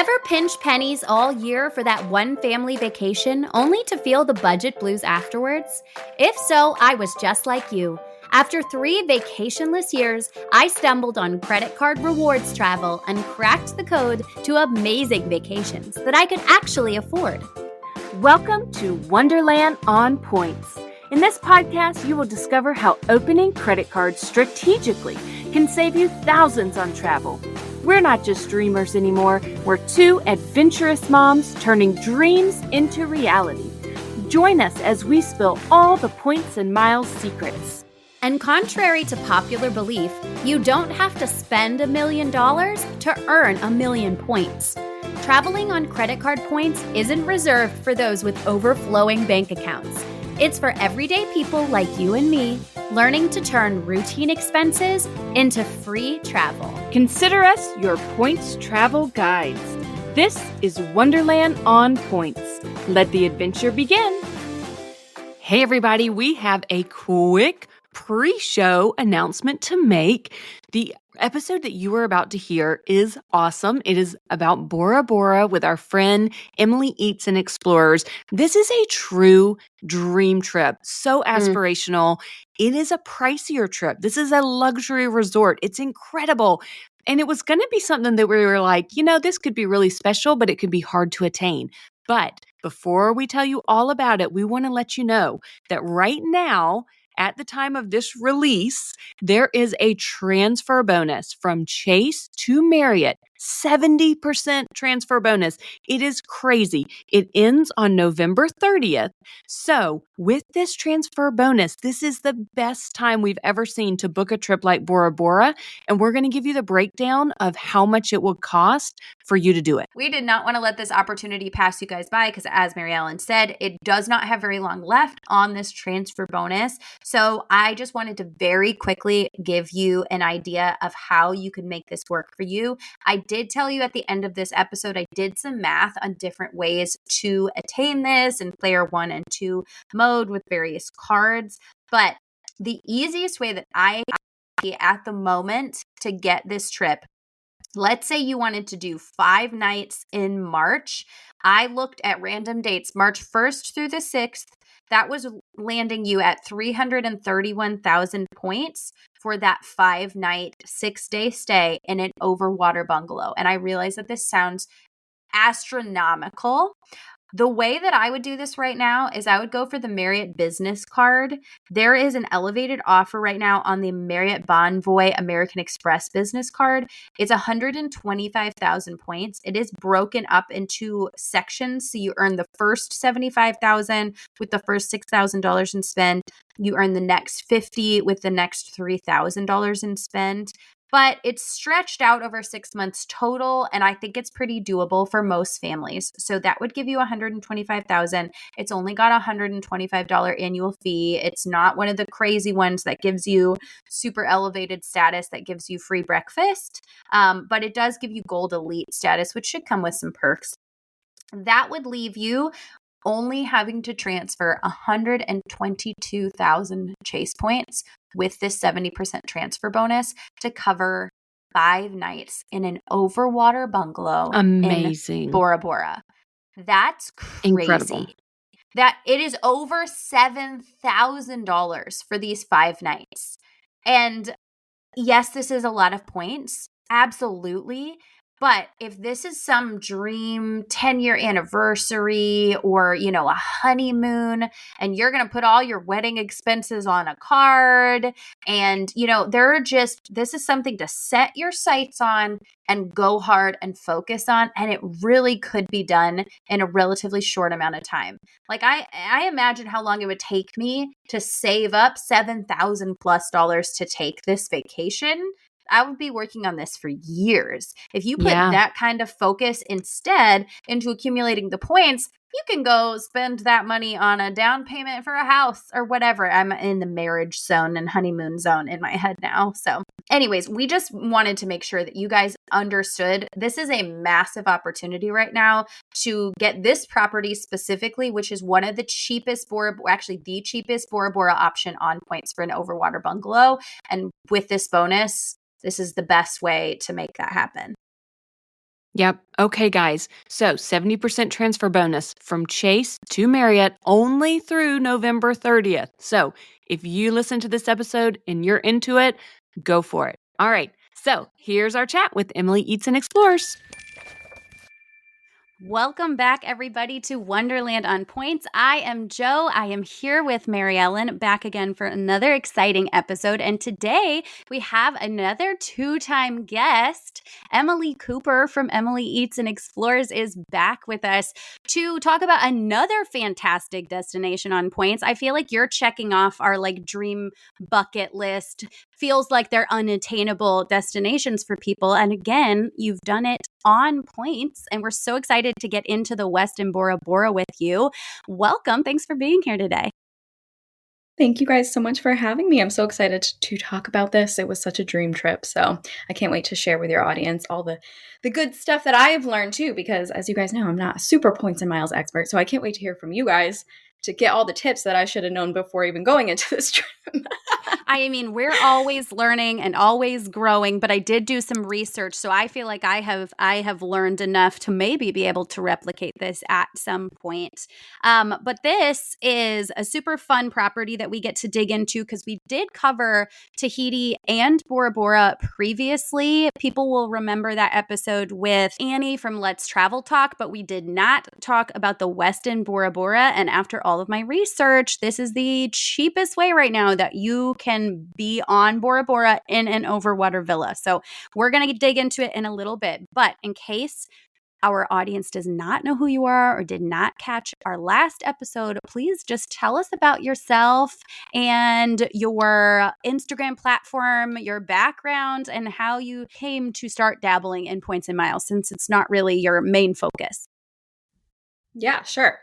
Ever pinch pennies all year for that one family vacation only to feel the budget blues afterwards? If so, I was just like you. After 3 vacationless years, I stumbled on credit card rewards travel and cracked the code to amazing vacations that I could actually afford. Welcome to Wonderland on Points. In this podcast, you will discover how opening credit cards strategically can save you thousands on travel. We're not just dreamers anymore. We're 2 adventurous moms turning dreams into reality. Join us as we spill all the points and miles secrets. And contrary to popular belief, you don't have to spend $1 million to earn 1,000,000 points. Traveling on credit card points isn't reserved for those with overflowing bank accounts. It's for everyday people like you and me, learning to turn routine expenses into free travel. Consider us your points travel guides. This is Wonderland on Points. Let the adventure begin. Hey everybody, we have a quick pre-show announcement to make. The episode that you are about to hear is awesome. It is about Bora with our friend Emily Eats and Explorers. This is a true dream trip. So aspirational. It is a pricier trip. This is a luxury resort. It's incredible. And it was going to be something that we were like, this could be really special, but it could be hard to attain. But before we tell you all about it, we want to let you know that right now, at the time of this release, there is a transfer bonus from Chase to Marriott, 70% transfer bonus. It is crazy. It ends on November 30th. So with this transfer bonus, this is the best time we've ever seen to book a trip like Bora. And we're going to give you the breakdown of how much it will cost for you to do it. We did not want to let this opportunity pass you guys by because, as Mary Ellen said, it does not have very long left on this transfer bonus. So I just wanted to very quickly give you an idea of how you can make this work for you. I did tell you at the end of this episode, I did some math on different ways to attain this in player 1 and 2 mode with various cards. But the easiest way that I see at the moment to get this trip, let's say you wanted to do 5 nights in March. I looked at random dates, March 1st through the 6th. That was landing you at 331,000 points for that 5-night, 6-day stay in an Overwater bungalow. And I realize that this sounds astronomical. The way that I would do this right now is I would go for the Marriott business card. There is an elevated offer right now on the Marriott Bonvoy American Express business card. It's 125,000 points. It is broken up into sections. So you earn the first 75,000 with the first $6,000 in spend. You earn the next 50 with the next $3,000 in spend. But it's stretched out over 6 months total, and I think it's pretty doable for most families. So that would give you $125,000. It's only got a $125 annual fee. It's not one of the crazy ones that gives you super elevated status that gives you free breakfast, but it does give you Gold Elite status, which should come with some perks. That would leave you only having to transfer 122,000 Chase points with this 70% transfer bonus to cover 5 nights in an Overwater bungalow. Amazing. In Bora. That's crazy. Incredible. That it is over $7,000 for these 5 nights. And yes, this is a lot of points. Absolutely. But if this is some dream 10-year anniversary or, a honeymoon, and you're going to put all your wedding expenses on a card, and, this is something to set your sights on and go hard and focus on. And it really could be done in a relatively short amount of time. Like I imagine how long it would take me to save up $7,000+ to take this vacation. I would be working on this for years. If you put that kind of focus instead into accumulating the points, you can go spend that money on a down payment for a house or whatever. I'm in the marriage zone and honeymoon zone in my head now. So anyways, we just wanted to make sure that you guys understood this is a massive opportunity right now to get this property specifically, which is one of the cheapest the cheapest Bora option on points for an Overwater bungalow. And with this bonus, this is the best way to make that happen. Yep. Okay, guys. So 70% transfer bonus from Chase to Marriott only through November 30th. So if you listen to this episode and you're into it, go for it. All right. So here's our chat with Emily Eats and Explores. Welcome back, everybody, to Wonderland on Points. I am Jo. I am here with Mary Ellen, back again for another exciting episode. And today we have another two-time guest. Emily Cooper from Emily Eats and Explores is back with us to talk about another fantastic destination on Points. I feel like you're checking off our dream bucket list. Feels like they're unattainable destinations for people. And again, you've done it on Points, and we're so excited to get into the Westin Bora with you. Welcome. Thanks for being here today. Thank you guys so much for having me. I'm so excited to talk about this. It was such a dream trip, so I can't wait to share with your audience all the good stuff that I have learned too, because as you guys know, I'm not a super points and miles expert, so I can't wait to hear from you guys to get all the tips that I should have known before even going into this trip. I mean, we're always learning and always growing, but I did do some research, so I feel like I have learned enough to maybe be able to replicate this at some point. But this is a super fun property that we get to dig into because we did cover Tahiti and Bora Bora previously. People will remember that episode with Annie from Let's Travel Talk, but we did not talk about the Westin Bora Bora. And after all of my research, this is the cheapest way right now that you can be on Bora Bora in an overwater villa. So we're going to dig into it in a little bit. But in case our audience does not know who you are or did not catch our last episode, please just tell us about yourself and your Instagram platform, your background, and how you came to start dabbling in points and miles, since it's not really your main focus. Yeah, sure.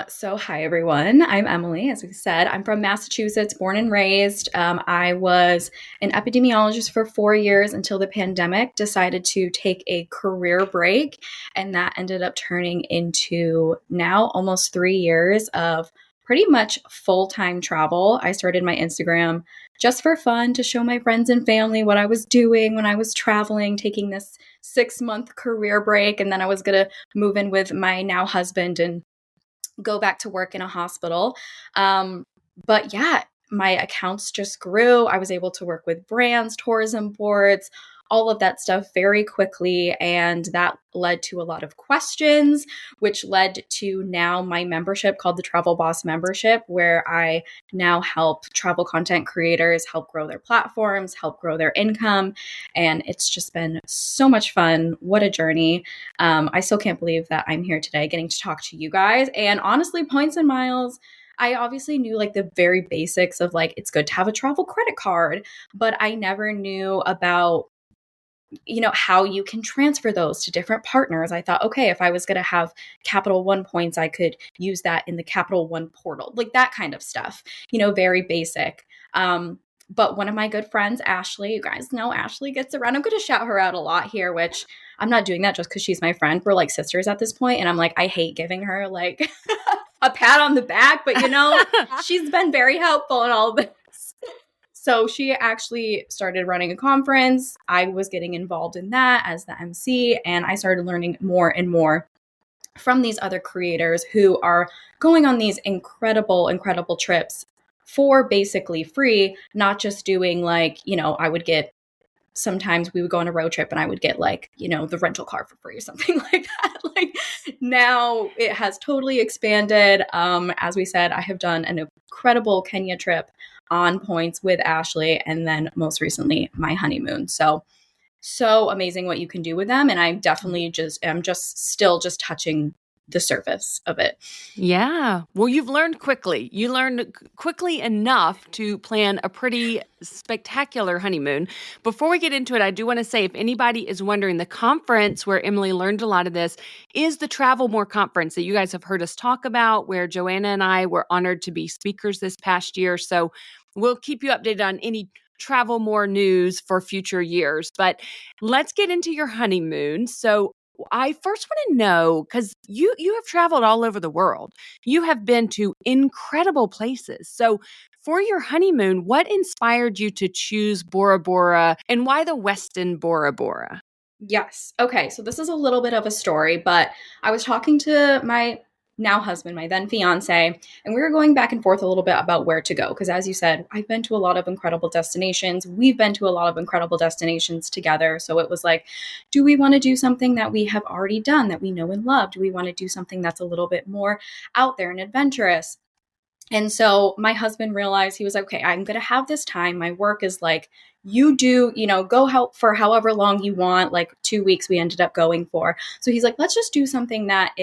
So hi, everyone. I'm Emily. As we said, I'm from Massachusetts, born and raised. I was an epidemiologist for 4 years until the pandemic, decided to take a career break. And that ended up turning into now almost 3 years of pretty much full-time travel. I started my Instagram just for fun to show my friends and family what I was doing when I was traveling, taking this 6-month career break. And then I was going to move in with my now husband and go back to work in a hospital. But yeah, my accounts just grew. I was able to work with brands, tourism boards, all of that stuff very quickly. And that led to a lot of questions, which led to now my membership called the Travel Boss Membership, where I now help travel content creators help grow their platforms, help grow their income. And it's just been so much fun. What a journey. I still can't believe that I'm here today getting to talk to you guys. And honestly, points and miles, I obviously knew the very basics of it's good to have a travel credit card, but I never knew about how you can transfer those to different partners. I thought, okay, if I was going to have Capital One points, I could use that in the Capital One portal, that kind of stuff, very basic. But one of my good friends, Ashley, you guys know Ashley gets around. I'm going to shout her out a lot here, which I'm not doing that just because she's my friend. We're sisters at this point. And I'm I hate giving her a pat on the back, but she's been very helpful in all of this. So she actually started running a conference. I was getting involved in that as the MC, and I started learning more and more from these other creators who are going on these incredible, incredible trips for basically free, not just doing I would get, sometimes we would go on a road trip and I would get the rental car for free or something like that. Now it has totally expanded. As we said, I have done an incredible Kenya trip on points with Ashley, and then most recently my honeymoon. So amazing what you can do with them. And I definitely am still touching the surface of it. Yeah. Well, you've learned quickly. You learned quickly enough to plan a pretty spectacular honeymoon. Before we get into it, I do want to say, if anybody is wondering, the conference where Emily learned a lot of this is the Travel More conference that you guys have heard us talk about, where Joanna and I were honored to be speakers this past year. So we'll keep you updated on any Travel More news for future years. But let's get into your honeymoon. So I first want to know, because you have traveled all over the world. You have been to incredible places. So for your honeymoon, what inspired you to choose Bora Bora, and why the Westin Bora Bora? Yes. Okay. So this is a little bit of a story, but I was talking to my now husband, my then fiance, and we were going back and forth a little bit about where to go. Because as you said, I've been to a lot of incredible destinations. We've been to a lot of incredible destinations together. So it was like, do we want to do something that we have already done that we know and love? Do we want to do something that's a little bit more out there and adventurous? And so my husband realized, he was like, okay, I'm going to have this time. My work is like, you do, go help for however long you want, like 2 weeks we ended up going for. So he's like, let's just do something that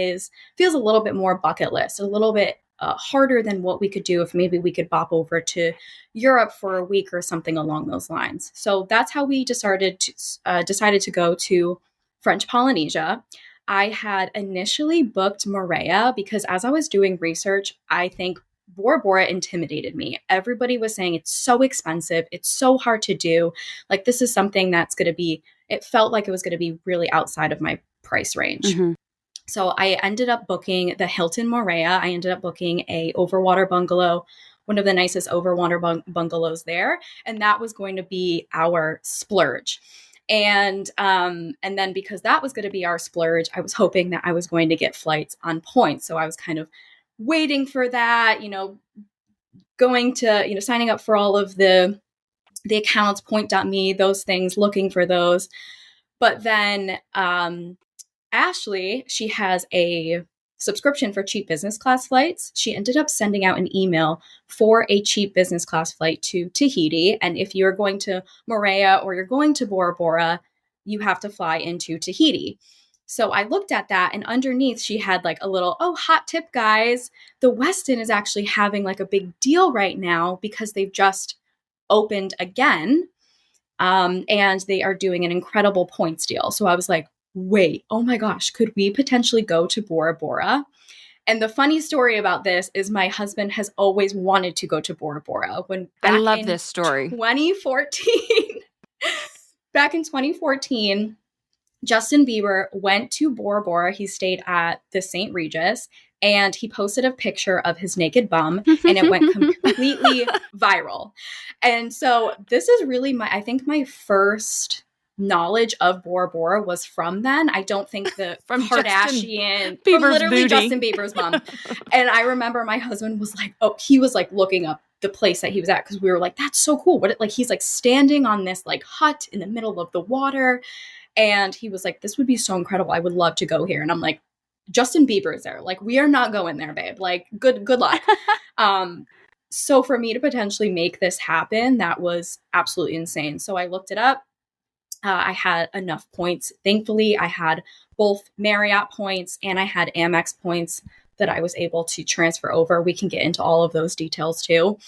feels a little bit more bucket list, a little bit harder than what we could do if maybe we could bop over to Europe for a week or something along those lines. So that's how we decided to go to French Polynesia. I had initially booked Morea because as I was doing research, I think Bora Bora intimidated me. Everybody was saying it's so expensive. It's so hard to do. Like, this is something that's going to be, it felt like it was going to be really outside of my price range. Mm-hmm. So I ended up booking the Hilton Morea. I ended up booking a Overwater bungalow, one of the nicest Overwater bungalows there. And that was going to be our splurge. And then because that was going to be our splurge, I was hoping that I was going to get flights on points. So I was kind of waiting for that, going to, signing up for all of the accounts, point.me, those things, looking for those. But then Ashley, she has a subscription for cheap business class flights. She ended up sending out an email for a cheap business class flight to Tahiti. And if you're going to Morea or you're going to Bora Bora, you have to fly into Tahiti. So I looked at that, and underneath she had like a little, oh, hot tip, guys. The Westin is actually having like a big deal right now because they've just opened again. And they are doing an incredible points deal. So I was like, wait, oh my gosh, could we potentially go to Bora Bora? And the funny story about this is my husband has always wanted to go to Bora Bora. When I back love in this story. 2014, back in 2014, Justin Bieber went to Bora Bora. He stayed at the St. Regis and he posted a picture of his naked bum and it went completely viral. And so this is really I think my first knowledge of Bora Bora was from then. I don't think the From Kardashian, Bieber's from literally booty. Justin Bieber's bum. And I remember my husband was like, oh, he was like looking up the place that he was at because we were like, that's so cool. Like he's like standing on this like hut in the middle of the water. And he was like, this would be so incredible. I would love to go here. And I'm like, Justin Bieber is there. Like, we are not going there, babe. Like, good luck. So for me to potentially make this happen, that was absolutely insane. So I looked it up. I had enough points. Thankfully, I had both Marriott points and I had Amex points that I was able to transfer over. We can get into all of those details too.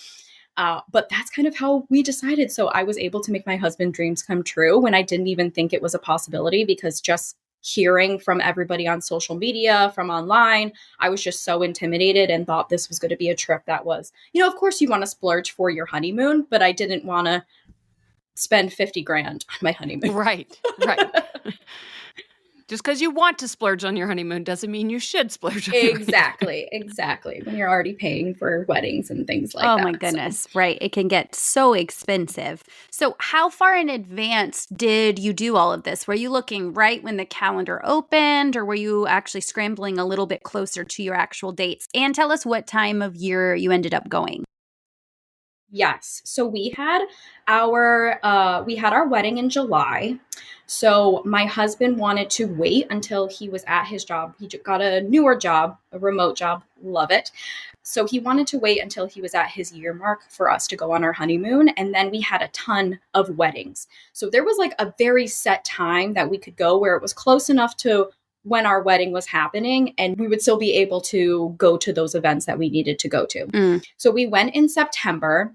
But that's kind of how we decided. So I was able to make my husband dreams come true when I didn't even think it was a possibility because just hearing from everybody on social media, from online, I was just so intimidated and thought this was going to be a trip that was, of course you want to splurge for your honeymoon, but I didn't want to spend 50 grand on my honeymoon. Right. Just because you want to splurge on your honeymoon doesn't mean you should splurge on your honeymoon. Exactly. When you're already paying for weddings and things like that. Oh my goodness. So. Right. It can get so expensive. So how far in advance did you do all of this? Were you looking right when the calendar opened or were you actually scrambling a little bit closer to your actual dates? And tell us what time of year you ended up going. Yes. So we had our wedding in July. So my husband wanted to wait until he was at his job. He got a newer job, a remote job. Love it. So he wanted to wait until he was at his year mark for us to go on our honeymoon. And then we had a ton of weddings. So there was like a very set time that we could go where it was close enough to when our wedding was happening and we would still be able to go to those events that we needed to go to. So we went in September,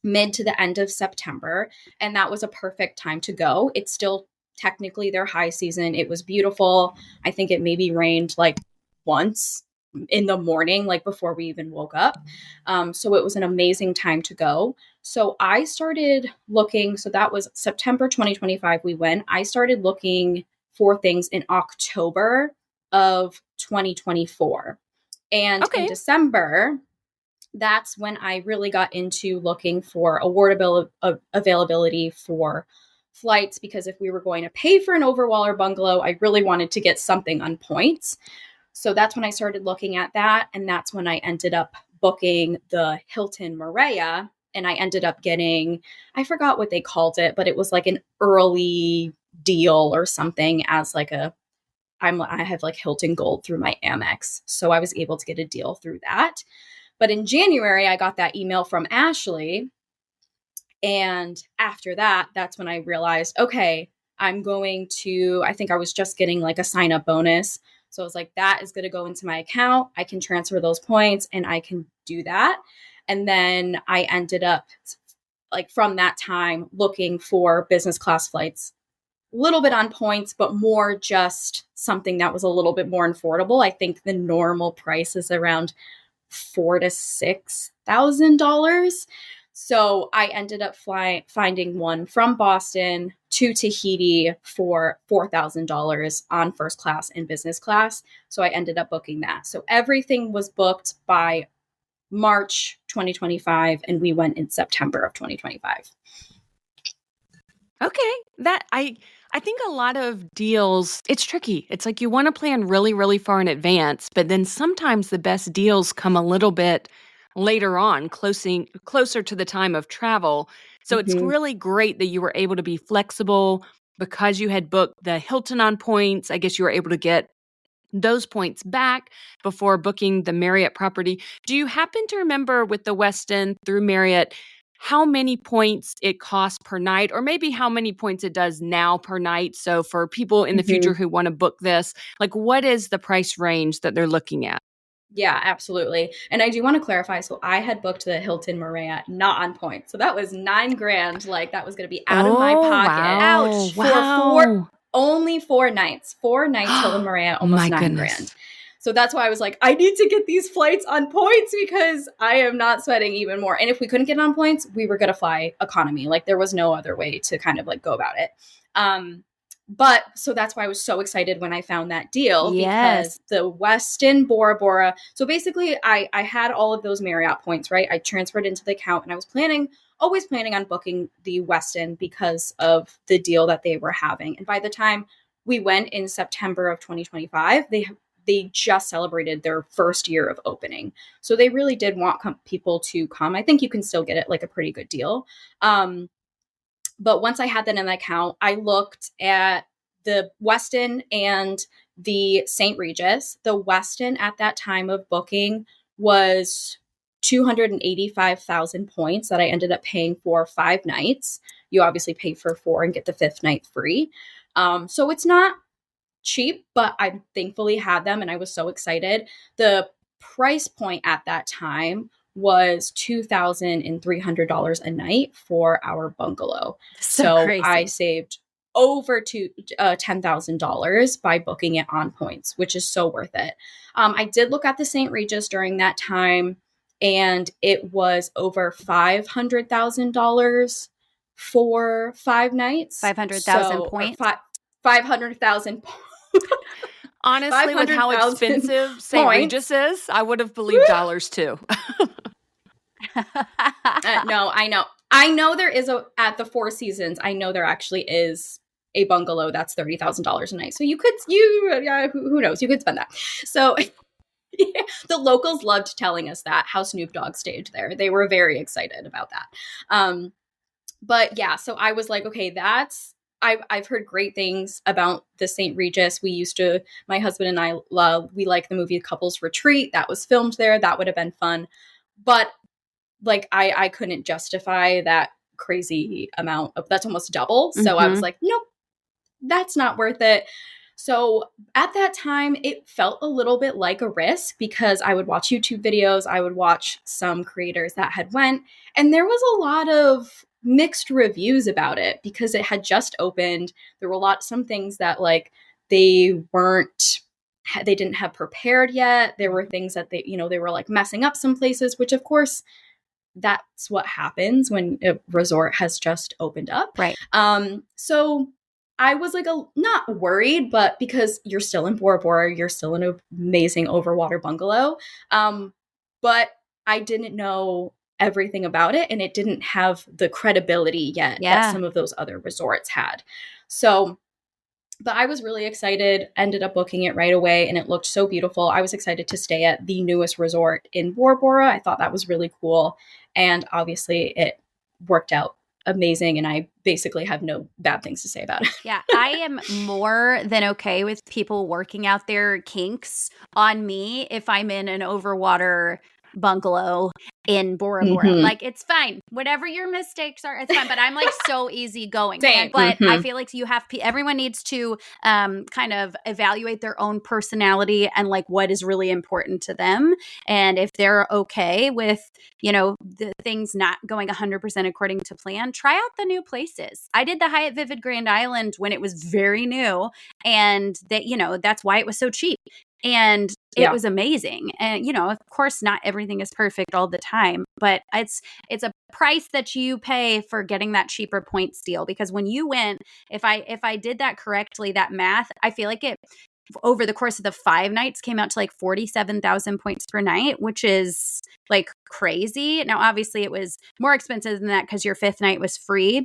mid to the end of September, and that was a perfect time to go. It's still technically their high season. It was beautiful. I think it maybe rained like once in the morning, like before we even woke up. So it was an amazing time to go. So I started looking, so that was September 2025 we went. I started looking for things in October of 2024. And in December, that's when I really got into looking for award availability for flights because if we were going to pay for an Overwater bungalow, I really wanted to get something on points. So that's when I started looking at that. And that's when I ended up booking the Hilton Maria. And I ended up getting, I forgot what they called it, but it was like an early deal or something as like I have like Hilton Gold through my Amex. So I was able to get a deal through that. But in January, I got that email from Ashley. And after that, that's when I realized, okay, I think I was just getting like a sign up bonus. So I was like, that is going to go into my account. I can transfer those points and I can do that. And then I ended up like from that time looking for business class flights, a little bit on points, but more just something that was a little bit more affordable. I think the normal price is around $4,000 to $6,000. So I ended up finding one from Boston to Tahiti for $4,000 on first class and business class. So I ended up booking that. So everything was booked by March 2025, and we went in September of 2025. Okay. That I think a lot of deals, it's tricky. It's like you want to plan really, really far in advance, but then sometimes the best deals come a little bit later on, closer to the time of travel. So it's Mm-hmm. really great that you were able to be flexible because you had booked the Hilton on points. I guess you were able to get those points back before booking the Marriott property. Do you happen to remember with the Westin through Marriott how many points it costs per night, or maybe how many points it does now per night? So for people in the future who want to book this, like what is the price range that they're looking at? Yeah, absolutely. And I do want to clarify. So I had booked the Hilton Maria not on point. So that was $9,000. Like that was going to be out of my Oh, pocket. wow. Ouch. Wow. Only 4 nights. 4 nights, Hilton Maria, almost My 9,000. goodness. So that's why I was like, I need to get these flights on points because I am not sweating even more. And if we couldn't get on points, we were going to fly economy. Like there was no other way to kind of like go about it. But so that's why I was so excited when I found that deal Yes. because the Westin Bora Bora. So basically, I had all of those Marriott points, right? I transferred into the account and I was always planning on booking the Westin because of the deal that they were having. And by the time we went in September of 2025, they just celebrated their first year of opening. So they really did want people to come. I think you can still get it like a pretty good deal. But once I had that in the account, I looked at the Westin and the St. Regis. The Westin at that time of booking was 285,000 points that I ended up paying for 5 nights. You obviously pay for 4 and get the 5th night free. So it's not cheap, but I thankfully had them and I was so excited. The price point at that time was $2,300 a night for our bungalow. So So I crazy. saved over to $10,000 by booking it on points, which is so worth it. I did look at the St. Regis during that time, and it was over $500,000 for 5 nights. 500,000 So, or points. 500,000 Honestly, with how 500,000 expensive St. points. Regis is, I would have believed dollars too. No, I know. I know there is at the Four Seasons. I know there actually is a bungalow that's $30,000 a night. So who knows? You could spend that. So yeah, the locals loved telling us that how Snoop Dogg stayed there. They were very excited about that. But yeah, so I was like, okay, I've heard great things about the St. Regis. My husband and I we like the movie Couples Retreat that was filmed there. That would have been fun. But like I couldn't justify that crazy amount that's almost double. So I was like, nope, that's not worth it. So at that time, it felt a little bit like a risk because I would watch YouTube videos. I would watch some creators that had went, and there was a lot of mixed reviews about it because it had just opened. There were some things that like they didn't have prepared yet. There were things that they were like messing up some places, which of course that's what happens when a resort has just opened up. Right. So I was like not worried, but because you're still in Bora Bora, you're still in an amazing overwater bungalow. But I didn't know everything about it, and it didn't have the credibility yet that some of those other resorts had. So, but I was really excited, ended up booking it right away, and it looked so beautiful. I was excited to stay at the newest resort in Bora. I thought that was really cool. And obviously it worked out amazing, and I basically have no bad things to say about it. Yeah, I am more than okay with people working out their kinks on me if I'm in an overwater bungalow in Bora Bora. Mhm. Like, it's fine. Whatever your mistakes are, it's fine. But I'm like so easygoing. Same. But I Mhm. feel like everyone needs to kind of evaluate their own personality and like what is really important to them. And if they're okay with, the things not going 100% according to plan, try out the new places. I did the Hyatt Vivid Grand Island when it was very new, and that's why it was so cheap. And it Yeah. was amazing. And, of course, not everything is perfect all the time, but it's a price that you pay for getting that cheaper points deal. Because when you went, if I did that correctly, that math, I feel like it over the course of the 5 nights came out to like 47,000 points per night, which is like crazy. Now, obviously, it was more expensive than that because your 5th night was free.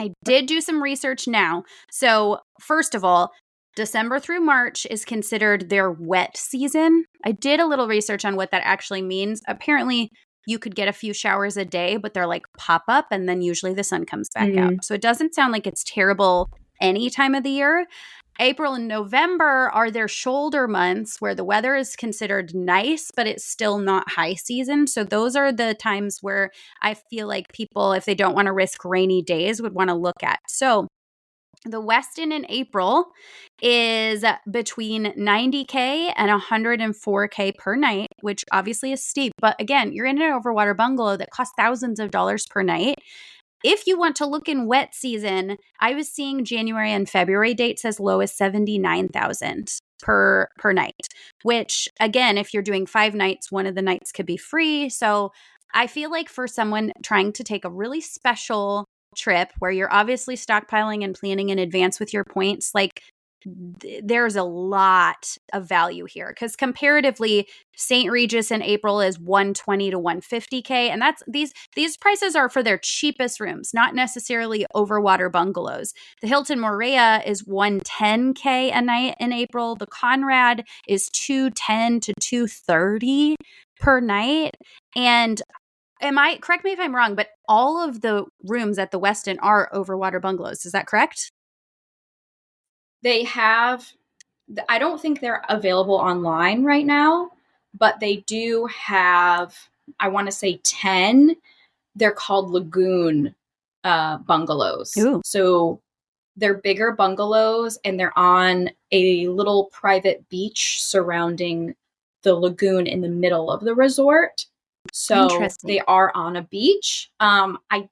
I did do some research now. So, first of all, December through March is considered their wet season. I did a little research on what that actually means. Apparently, you could get a few showers a day, but they're like pop up, and then usually the sun comes back out. So it doesn't sound like it's terrible any time of the year. April and November are their shoulder months where the weather is considered nice, but it's still not high season. So those are the times where I feel like people, if they don't want to risk rainy days, would want to look at. So the Westin in April is between 90K and 104K per night, which obviously is steep. But again, you're in an overwater bungalow that costs thousands of dollars per night. If you want to look in wet season, I was seeing January and February dates as low as 79,000 per night, which again, if you're doing 5 nights, one of the nights could be free. So I feel like for someone trying to take a really special trip where you're obviously stockpiling and planning in advance with your points, like there's a lot of value here because comparatively St. Regis in April is 120 to 150K, and that's these prices are for their cheapest rooms, not necessarily overwater bungalows. The Hilton Morea is 110K a night in April. The Conrad is 210 to 230 per night. And correct me if I'm wrong, but all of the rooms at the Westin are overwater bungalows. Is that correct? They have, I don't think they're available online right now, but they do have, I want to say 10. They're called lagoon bungalows. Ooh. So they're bigger bungalows, and they're on a little private beach surrounding the lagoon in the middle of the resort. So they are on a beach. I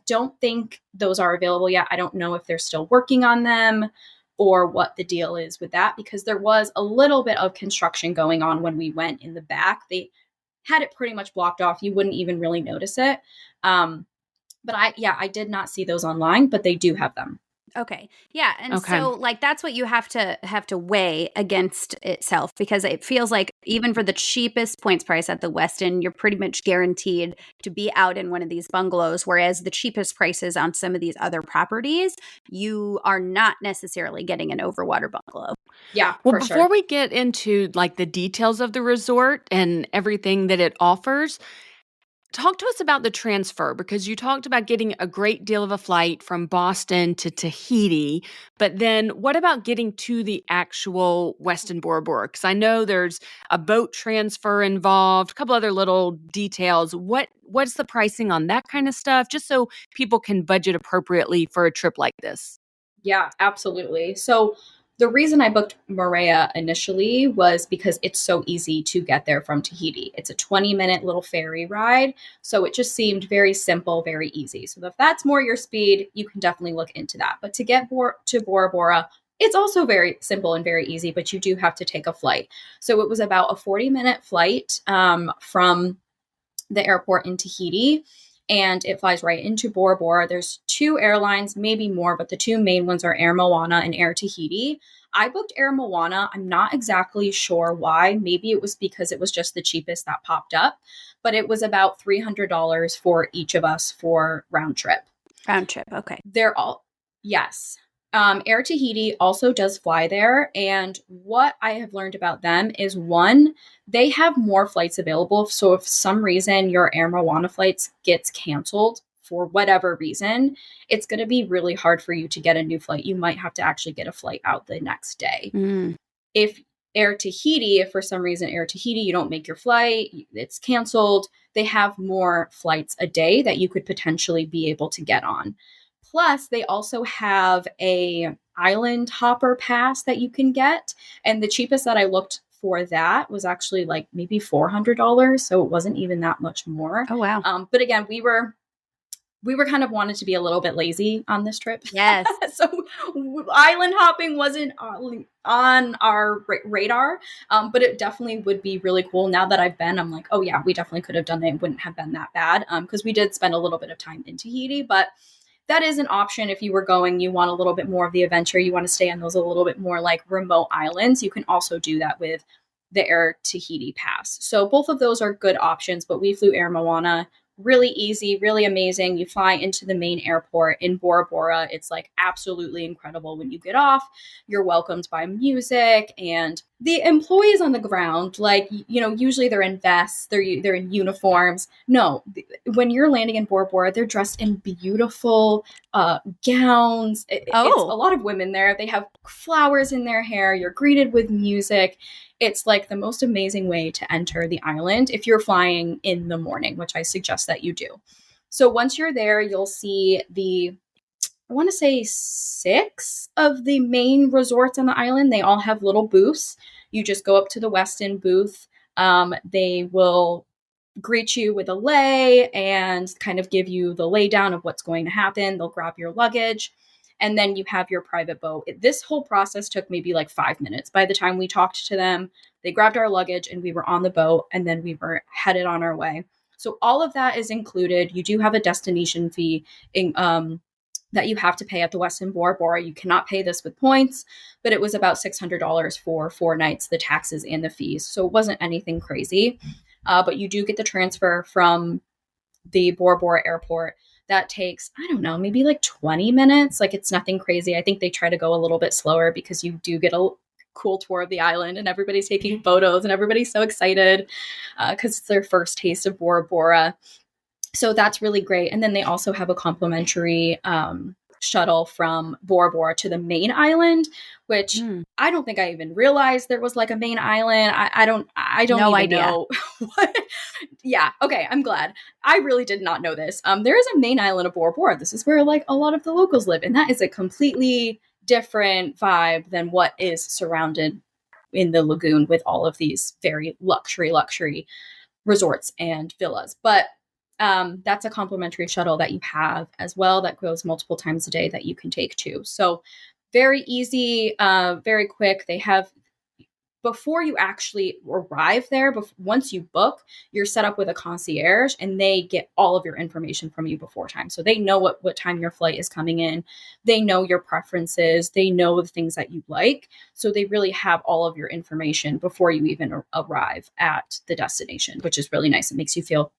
don't think those are available yet. I don't know if they're still working on them or what the deal is with that, because there was a little bit of construction going on when we went in the back. They had it pretty much blocked off. You wouldn't even really notice it. But I did not see those online, but they do have them. Okay. Yeah. And so like that's what you have to weigh against itself, because it feels like even for the cheapest points price at the Westin, you're pretty much guaranteed to be out in one of these bungalows. Whereas the cheapest prices on some of these other properties, you are not necessarily getting an overwater bungalow. Yeah. Well, before we get into like the details of the resort and everything that it offers, talk to us about the transfer, because you talked about getting a great deal of a flight from Boston to Tahiti, but then what about getting to the actual Westin Bora Bora? Because I know there's a boat transfer involved, a couple other little details. What's the pricing on that kind of stuff, just so people can budget appropriately for a trip like this? Yeah, absolutely. So the reason I booked Morea initially was because it's so easy to get there from Tahiti. It's a 20-minute little ferry ride. So it just seemed very simple, very easy. So if that's more your speed, you can definitely look into that. But to get to Bora Bora, it's also very simple and very easy, but you do have to take a flight. So it was about a 40-minute flight from the airport in Tahiti, and it flies right into Bora Bora. There's 2 airlines, maybe more, but the 2 main ones are Air Moana and Air Tahiti. I booked Air Moana. I'm not exactly sure why. Maybe it was because it was just the cheapest that popped up, but it was about $300 for each of us for round trip. Round trip. Okay. They're all, yes. Air Tahiti also does fly there. And what I have learned about them is one, they have more flights available. So if for some reason your Air Moana flights gets canceled for whatever reason, it's going to be really hard for you to get a new flight. You might have to actually get a flight out the next day. Mm. If Air Tahiti, if for some reason Air Tahiti, you don't make your flight, it's canceled, they have more flights a day that you could potentially be able to get on. Plus, they also have a island hopper pass that you can get. And the cheapest that I looked for that was actually like maybe $400. So it wasn't even that much more. Oh, wow. But again, we were kind of wanted to be a little bit lazy on this trip. Yes. So island hopping wasn't on our radar, but it definitely would be really cool. Now that I've been, I'm like, oh yeah, we definitely could have done it. It wouldn't have been that bad, because we did spend a little bit of time in Tahiti, but that is an option if you were going, you want a little bit more of the adventure, you want to stay on those a little bit more like remote islands. You can also do that with the Air Tahiti pass. So both of those are good options, but we flew Air Moana. Really easy, really amazing. You fly into the main airport in Bora Bora. It's like absolutely incredible. When you get off, you're welcomed by music, and the employees on the ground, like, usually they're in vests, they're in uniforms. No, when you're landing in Bora Bora, they're dressed in beautiful gowns. It's a lot of women there. They have flowers in their hair. You're greeted with music. It's like the most amazing way to enter the island if you're flying in the morning, which I suggest that you do. So once you're there, you'll see I want to say 6 of the main resorts on the island. They all have little booths. You just go up to the Westin booth. They will greet you with a lei and kind of give you the laydown of what's going to happen. They'll grab your luggage, and then you have your private boat. This whole process took maybe like 5 minutes. By the time we talked to them, they grabbed our luggage and we were on the boat, and then we were headed on our way. So all of that is included. You do have a destination fee that you have to pay at the Westin Bora Bora. You cannot pay this with points, but it was about $600 for 4 nights, the taxes and the fees. So it wasn't anything crazy. But you do get the transfer from the Bora Bora airport. That takes, I don't know, maybe like 20 minutes. Like, it's nothing crazy. I think they try to go a little bit slower because you do get a cool tour of the island, and everybody's taking photos, and everybody's so excited because it's their first taste of Bora Bora. So that's really great. And then they also have a complimentary shuttle from Bora Bora to the main island, which I don't think I even realized there was like a main island. I don't No even idea. know what. Yeah. Okay. I'm glad. I really did not know this. There is a main island of Bora Bora. This is where like a lot of the locals live. And that is a completely different vibe than what is surrounded in the lagoon with all of these very luxury resorts and villas. But that's a complimentary shuttle that you have as well that goes multiple times a day that you can take too. So very easy, very quick. They have, before you actually arrive there, once you book, you're set up with a concierge, and they get all of your information from you before time. So they know what time your flight is coming in. They know your preferences. They know the things that you like. So they really have all of your information before you even arrive at the destination, which is really nice. It makes you feel,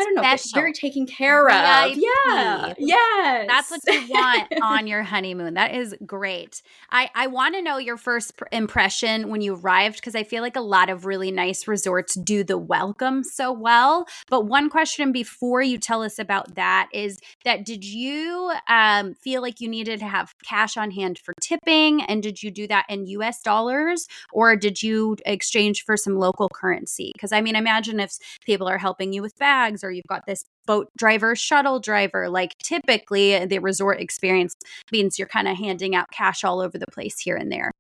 I don't know, Special. very taken care of. VIP. Yeah. Yes. That's what you want on your honeymoon. That is great. I want to know your first impression when you arrived, because I feel like a lot of really nice resorts do the welcome so well. But one question before you tell us about that is that, did you feel like you needed to have cash on hand for tipping? And did you do that in US dollars, or did you exchange for some local currency? Because I mean, imagine if people are helping you with bags, or you've got this boat driver, shuttle driver, like typically the resort experience means you're kind of handing out cash all over the place here and there.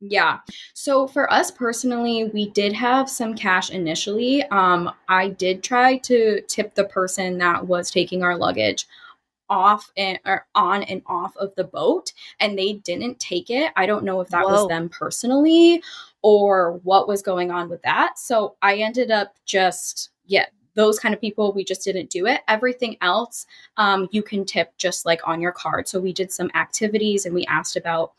Yeah. So for us personally, we did have some cash initially. I did try to tip the person that was taking our luggage off or on and off of the boat, and they didn't take it. I don't know if that was them personally or what was going on with that. So I ended up just, those kind of people, we just didn't do it. Everything else, you can tip just like on your card. So we did some activities, and we asked about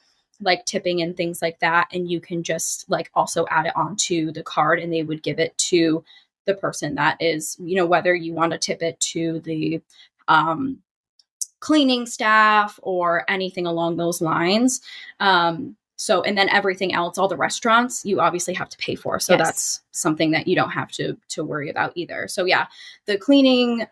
like tipping and things like that. And you can just like also add it onto the card and they would give it to the person that is, you know, whether you want to tip it to the um, cleaning staff or anything along those lines. So, and then everything else, all the restaurants, you obviously have to pay for. So Yes. that's something that you don't have to worry about either. So yeah, the cleaning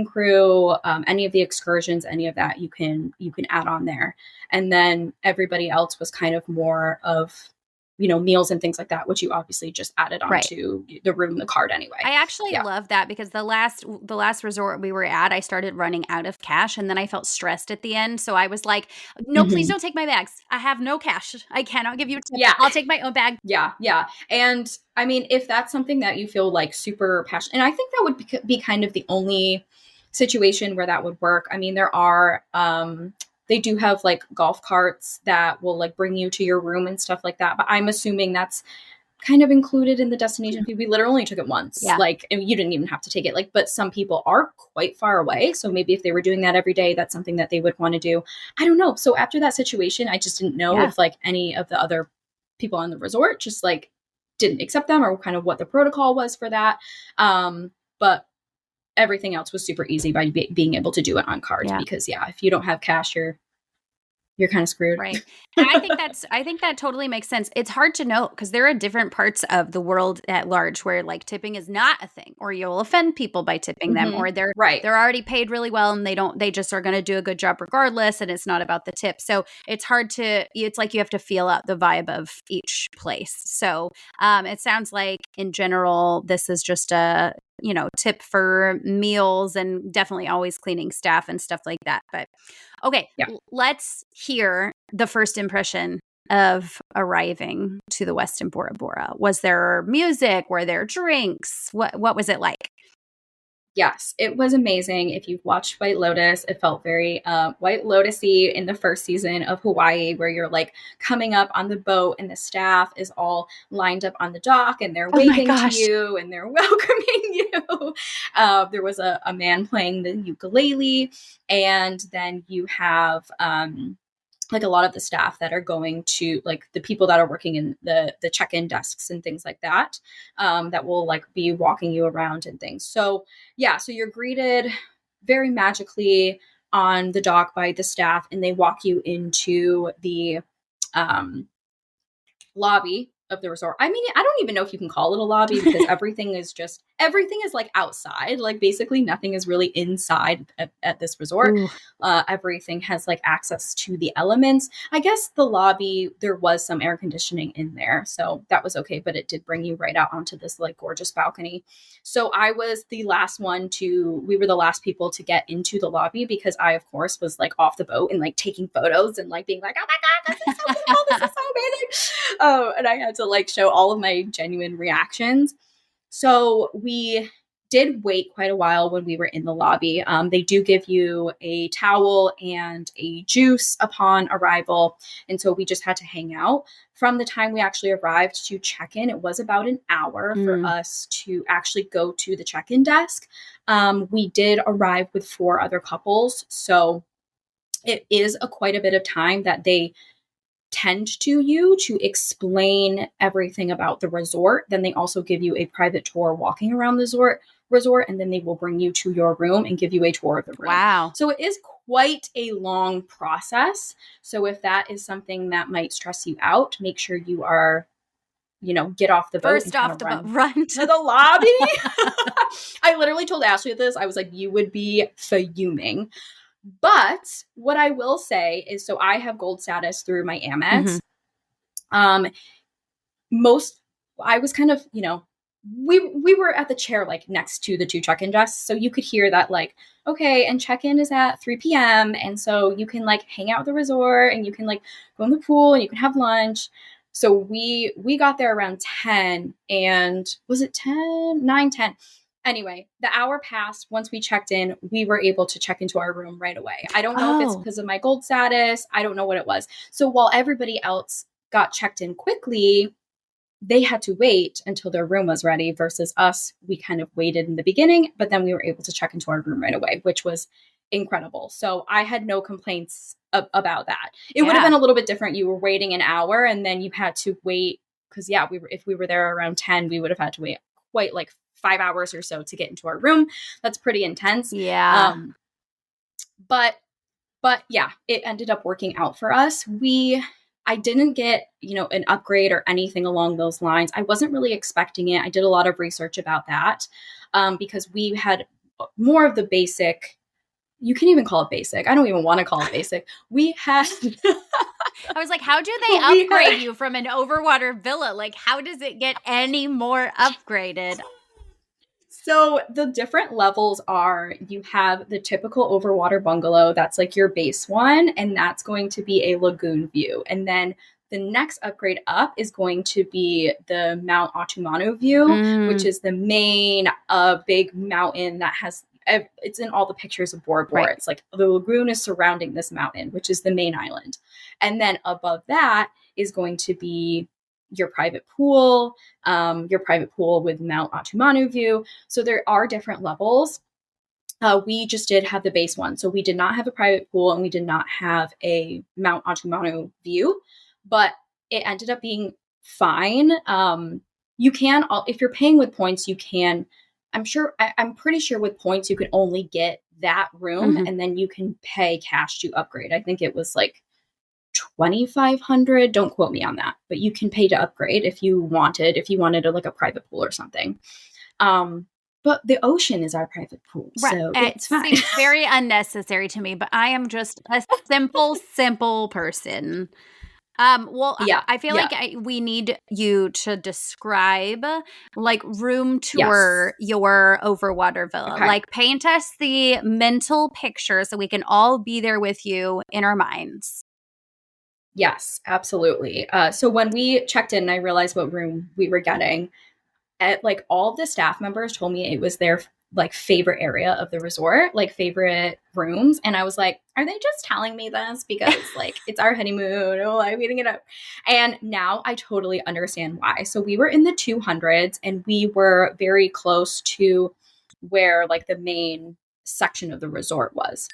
crew, any of the excursions, any of that, you can add on there. And then everybody else was kind of more of, you know, meals and things like that, which you obviously just added Right. onto the room, the card anyway. I actually Yeah. love that because the last resort we were at, I started running out of cash and then I felt stressed at the end. So I was like, no, please Mhm. don't take my bags. I have no cash. I cannot give you a tip. Yeah. I'll take my own bag. Yeah, yeah. And I mean, if that's something that you feel like super passionate, and I think that would be kind of the only situation where that would work. I mean, there are, they do have like golf carts that will like bring you to your room and stuff like that. But I'm assuming that's kind of included in the destination fee. We literally only took it once, Yeah. like, and you didn't even have to take it. Like, but some people are quite far away. So maybe if they were doing that every day, that's something that they would want to do. I don't know. So after that situation, I just didn't know Yeah. if like any of the other people on the resort just like didn't accept them or kind of what the protocol was for that. But everything else was super easy by being able to do it on card because if you don't have cash, you're kind of screwed. Right. And I think that totally makes sense. It's hard to know because there are different parts of the world at large where like tipping is not a thing or you'll offend people by tipping them or they're already paid really well and they just are going to do a good job regardless and it's not about the tip. So it's like you have to feel out the vibe of each place. So it sounds like in general, this is just a, you know, tip for meals and definitely always cleaning staff and stuff like that. But okay, let's hear the first impression of arriving to the Westin Bora Bora. Was there music? Were there drinks? What was it like? Yes, it was amazing. If you've watched White Lotus, it felt very White Lotusy in the first season of Hawaii, where you're like coming up on the boat and the staff is all lined up on the dock and they're waving to you and they're welcoming you. There was a man playing the ukulele, and then you have like a lot of the staff that are going to like the people that are working in the check-in desks and things like that, that will like be walking you around and things. So yeah, so you're greeted very magically on the dock by the staff and they walk you into the lobby of the resort. I mean, I don't even know if you can call it a lobby because everything is like outside. Like basically nothing is really inside at this resort. Everything has like access to the elements. I guess the lobby, there was some air conditioning in there, so that was okay, but it did bring you right out onto this like gorgeous balcony. So we were the last people to get into the lobby because I, of course, was like off the boat and like taking photos and like being like, oh my God, this is so cool. This is so amazing. And I had to like show all of my genuine reactions. So we did wait quite a while when we were in the lobby. They do give you a towel and a juice upon arrival. And so we just had to hang out. From the time we actually arrived to check in, it was about an hour for us to actually go to the check-in desk. We did arrive with 4 other couples. So it is quite a bit of time that they tend to you to explain everything about the resort. Then they also give you a private tour walking around the resort, and then they will bring you to your room and give you a tour of the room. Wow. So it is quite a long process. So if that is something that might stress you out, make sure you are, you know, get off the boat. First off the boat, run to the lobby. I literally told Ashley this. I was like, you would be fuming. But what I will say is, so I have gold status through my Amex. I was kind of, you know, we were at the chair like next to the 2 check-in desks, so you could hear that like, okay, and check-in is at 3 p.m. and so you can like hang out at the resort and you can like go in the pool and you can have lunch. So we got there around 10, and was it 10? 9, 10. Anyway, the hour passed. Once we checked in, we were able to check into our room right away. I don't know if it's because of my gold status. I don't know what it was. So while everybody else got checked in quickly, they had to wait until their room was ready versus us. We kind of waited in the beginning, but then we were able to check into our room right away, which was incredible. So I had no complaints about that. It would have been a little bit different. You were waiting an hour and then you had to wait because if we were there around 10, we would have had to wait quite like 5 hours or so to get into our room. That's pretty intense. Yeah. But yeah, it ended up working out for us. I didn't get, an upgrade or anything along those lines. I wasn't really expecting it. I did a lot of research about that because we had more of the basic. You can even call it basic. I don't even want to call it basic. We had. I was like, how do they upgrade you from an Overwater villa? Like, how does it get any more upgraded? So the different levels are, you have the typical Overwater bungalow. That's like your base one. And that's going to be a lagoon view. And then the next upgrade up is going to be the Mount Atumanu view, which is the main big mountain that has, it's in all the pictures of Bora Bora. Right. It's like the lagoon is surrounding this mountain, which is the main island. And then above that is going to be your private pool with Mount Atumanu view. So there are different levels. We just did have the base one. So we did not have a private pool and we did not have a Mount Atumanu view, but it ended up being fine. You can, if you're paying with points, you can, I'm pretty sure with points, you can only get that room and then you can pay cash to upgrade. I think it was like $2,500. Don't quote me on that, but you can pay to upgrade if you wanted like a private pool or something. But the ocean is our private pool, so it's fine. Seems very unnecessary to me, but I am just a simple person. I feel like we need you to describe, like, room tour your Overwater villa. Okay. Like, paint us the mental picture so we can all be there with you in our minds. Yes, absolutely. So when we checked in and I realized what room we were getting, like all of the staff members told me it was their like favorite area of the resort, like favorite rooms. And I was like, are they just telling me this because like it's our honeymoon? Oh, I'm eating it up. And now I totally understand why. So we were in the 200s and we were very close to where like the main section of the resort was.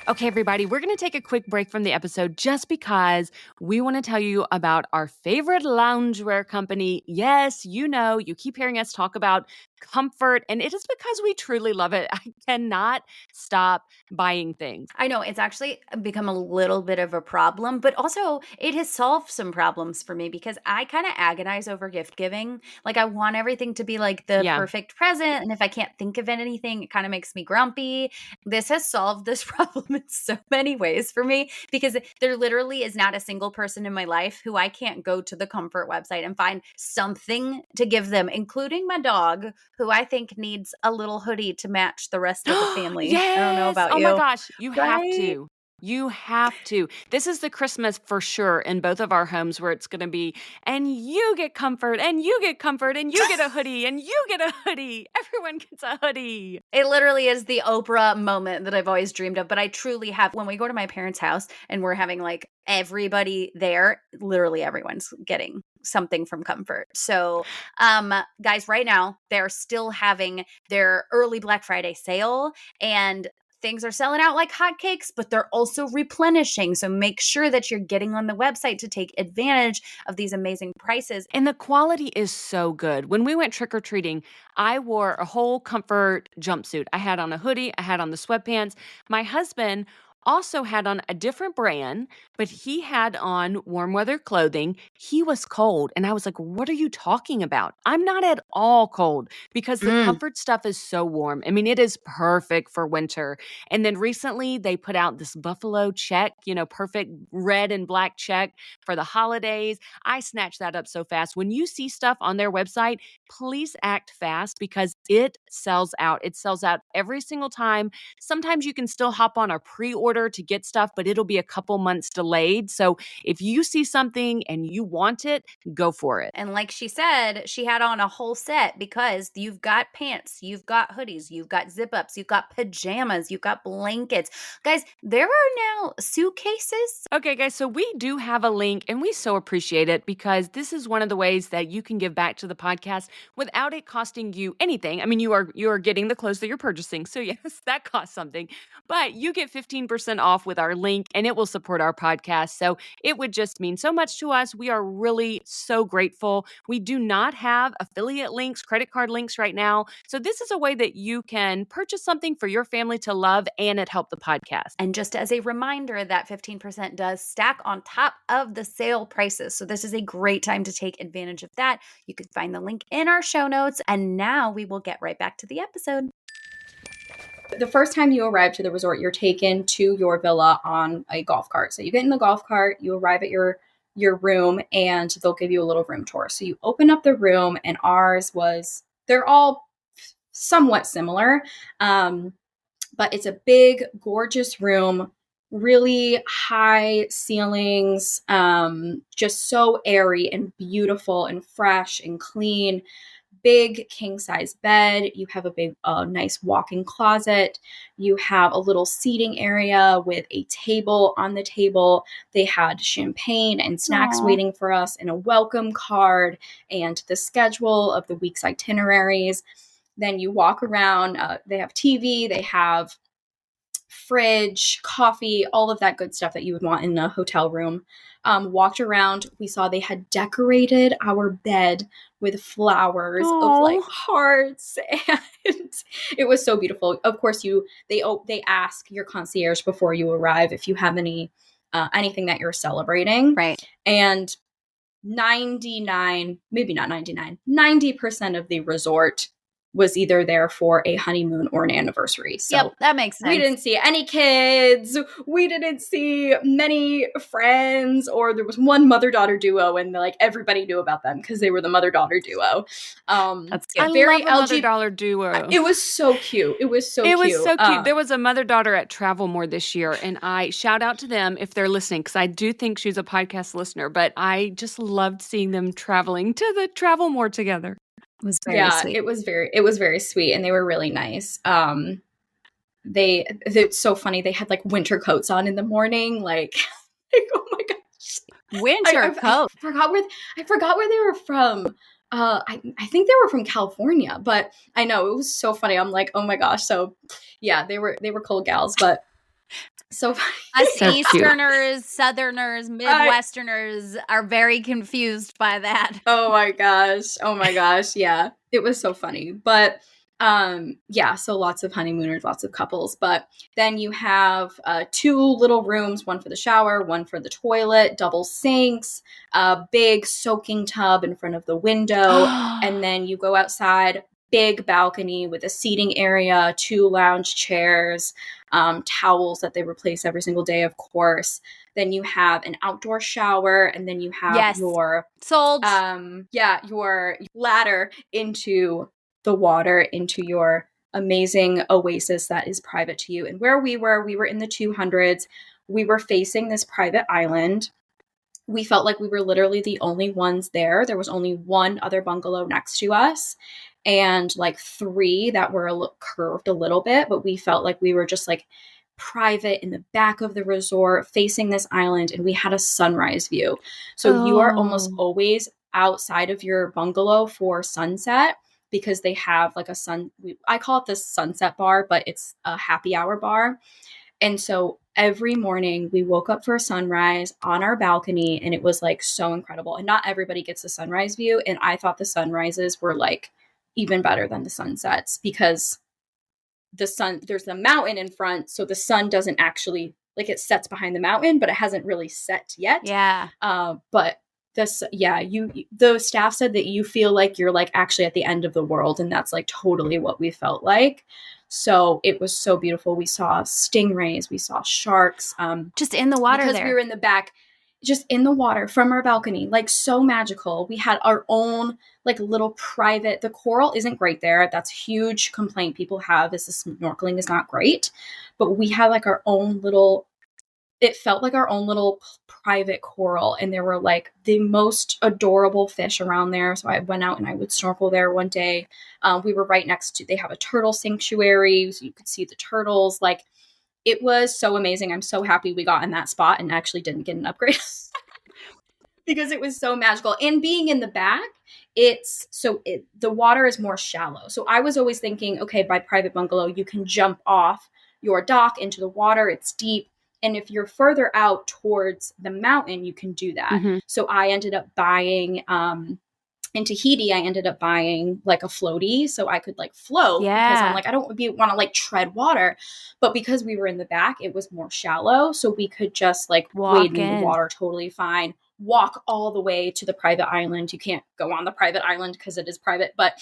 Okay, everybody, we're going to take a quick break from the episode just because we want to tell you about our favorite loungewear company. Yes, you know, you keep hearing us talk about comfort, and it is because we truly love it. I cannot stop buying things. I know, it's actually become a little bit of a problem, but also it has solved some problems for me because I kind of agonize over gift giving. Like, I want everything to be like the perfect present, and if I can't think of anything, it kind of makes me grumpy. This has solved this problem in so many ways for me because there literally is not a single person in my life who I can't go to the Comfort website and find something to give them, including my dog, who I think needs a little hoodie to match the rest of the family. Yes! I don't know about you. Oh my gosh, you have to. You have to. This is the Christmas for sure in both of our homes where it's going to be, and you get comfort, and you get comfort, and you get a hoodie, and you get a hoodie. Everyone gets a hoodie. It literally is the Oprah moment that I've always dreamed of, but I truly have. When we go to my parents' house and we're having like everybody there, literally everyone's getting something from Comfort. So, guys, right now they're still having their early Black Friday sale and things are selling out like hotcakes, but they're also replenishing. So make sure that you're getting on the website to take advantage of these amazing prices. And the quality is so good. When we went trick-or-treating, I wore a whole Comfort jumpsuit. I had on a hoodie. I had on the sweatpants. My husband also had on a different brand, but he had on warm weather clothing. He was cold. And I was like, what are you talking about? I'm not at all cold because the Comfort stuff is so warm. I mean, it is perfect for winter. And then recently they put out this buffalo check, perfect red and black check for the holidays. I snatched that up so fast. When you see stuff on their website, please act fast because it sells out. It sells out every single time. Sometimes you can still hop on a pre-order pre-order to get stuff, but it'll be a couple months delayed. So if you see something and you want it, go for it. And like she said, she had on a whole set because you've got pants, you've got hoodies, you've got zip-ups, you've got pajamas, you've got blankets. Guys, there are now suitcases. Okay, guys, so we do have a link, and we so appreciate it because this is one of the ways that you can give back to the podcast without it costing you anything. I mean, you are getting the clothes that you're purchasing, so yes, that costs something, but you get 15% off with our link, and it will support our podcast. So it would just mean so much to us. We are really so grateful. We do not have affiliate links, credit card links right now, so this is a way that you can purchase something for your family to love, and it help the podcast. And just as a reminder, that 15% does stack on top of the sale prices. So this is a great time to take advantage of that. You can find the link in our show notes. And now we will get right back to the episode. The first time you arrive to the resort, you're taken to your villa on a golf cart. So you get in the golf cart, you arrive at your room, and they'll give you a little room tour. So you open up the room, and they're all somewhat similar. But it's a big, gorgeous room, really high ceilings, just so airy and beautiful and fresh and clean. Big king-size bed. You have a big, nice walk-in closet. You have a little seating area with a table. On the table, they had champagne and snacks waiting for us, and a welcome card, and the schedule of the week's itineraries. Then you walk around. They have TV. They have fridge, coffee, all of that good stuff that you would want in a hotel room. Walked around. We saw they had decorated our bed with flowers of like hearts, and it was so beautiful. Of course, they ask your concierge before you arrive if you have anything that you're celebrating, Right? And 90% of the resort was either there for a honeymoon or an anniversary. So yep, that makes sense. We didn't see any kids. We didn't see many friends, or there was one mother-daughter duo, and like everybody knew about them because they were the mother-daughter duo. That's cute. I love a mother-daughter duo. It was so cute. It was so cute. There was a mother-daughter at Travelmore this year, and I shout out to them if they're listening, because I do think she's a podcast listener, but I just loved seeing them traveling to the Travelmore together. It was very sweet. It was very sweet, and they were really nice. It's so funny. They had like winter coats on in the morning, like oh my gosh, winter coat. I forgot where they were from. I think they were from California, but I know it was so funny. I'm like, oh my gosh. So yeah, they were cold gals, but so funny. Us so Easterners, cute. Southerners, Midwesterners are very confused by that. Oh my gosh. Yeah, it was so funny. But so lots of honeymooners, lots of couples. But then you have 2 little rooms, one for the shower, one for the toilet, double sinks, a big soaking tub in front of the window. And then you go outside, big balcony with a seating area, 2 lounge chairs, towels that they replace every single day, of course. Then you have an outdoor shower, and then you have your ladder into the water, into your amazing oasis that is private to you. And where we were in the 200s. We were facing this private island. We felt like we were literally the only ones there. There was only one other bungalow next to us, and like 3 that were curved a little bit, but we felt like we were just like private in the back of the resort facing this island, and we had a sunrise view. So you are almost always outside of your bungalow for sunset, because they have like I call it the sunset bar, but it's a happy hour bar. And so every morning we woke up for a sunrise on our balcony, and it was like so incredible. And not everybody gets the sunrise view. And I thought the sunrises were like even better than the sunsets, because there's the mountain in front. So the sun doesn't actually, like, it sets behind the mountain, but it hasn't really set yet. Yeah. But the staff said that you feel like you're like actually at the end of the world. And that's like totally what we felt like. So it was so beautiful. We saw stingrays, we saw sharks. Just in the water because there. we were in the back. just in the water from our balcony, like so magical. We had our own like little private, the coral isn't great there. That's a huge complaint people have is the snorkeling is not great. But we had like our own little, it felt like our own little private coral. And there were like the most adorable fish around there. So I went out and I would snorkel there one day. We were right next to, they have a turtle sanctuary. So you could see the turtles. Like it was so amazing. I'm so happy we got in that spot and actually didn't get an upgrade. Because it was so magical. And being in the back, the water is more shallow. So I was always thinking, okay, by private bungalow, you can jump off your dock into the water. It's deep. And if you're further out towards the mountain, you can do that. Mm-hmm. So I ended up buying, in Tahiti, I ended up buying like a floaty so I could like float because I'm like, I don't want to like tread water. But because we were in the back, it was more shallow. So we could just like wade in the water totally fine, walk all the way to the private island. You can't go on the private island because it is private, but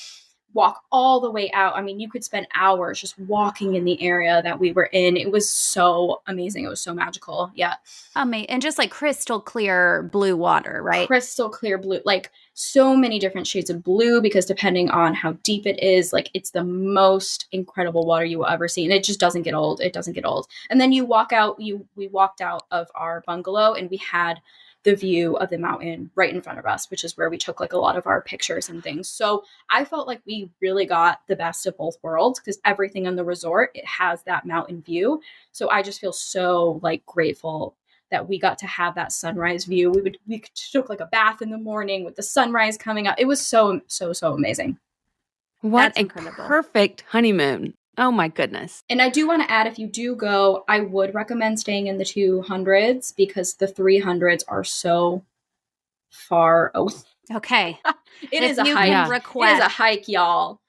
walk all the way out. I mean, you could spend hours just walking in the area that we were in. It was so amazing. It was so magical. Yeah. And just like crystal clear blue water, right? Crystal clear blue, like so many different shades of blue because depending on how deep it is, like it's the most incredible water you will ever see. And it just doesn't get old. It doesn't get old. And then you walk out, we walked out of our bungalow and we had the view of the mountain right in front of us, which is where we took like a lot of our pictures and things. So I felt like we really got the best of both worlds because everything in the resort, it has that mountain view. So I just feel so like grateful that we got to have that sunrise view. We took like a bath in the morning with the sunrise coming up. It was so amazing. What a perfect honeymoon. Oh my goodness. And I do want to add, if you do go, I would recommend staying in the 200s because the 300s are so far away. Okay. It is a hike. It is a hike, y'all.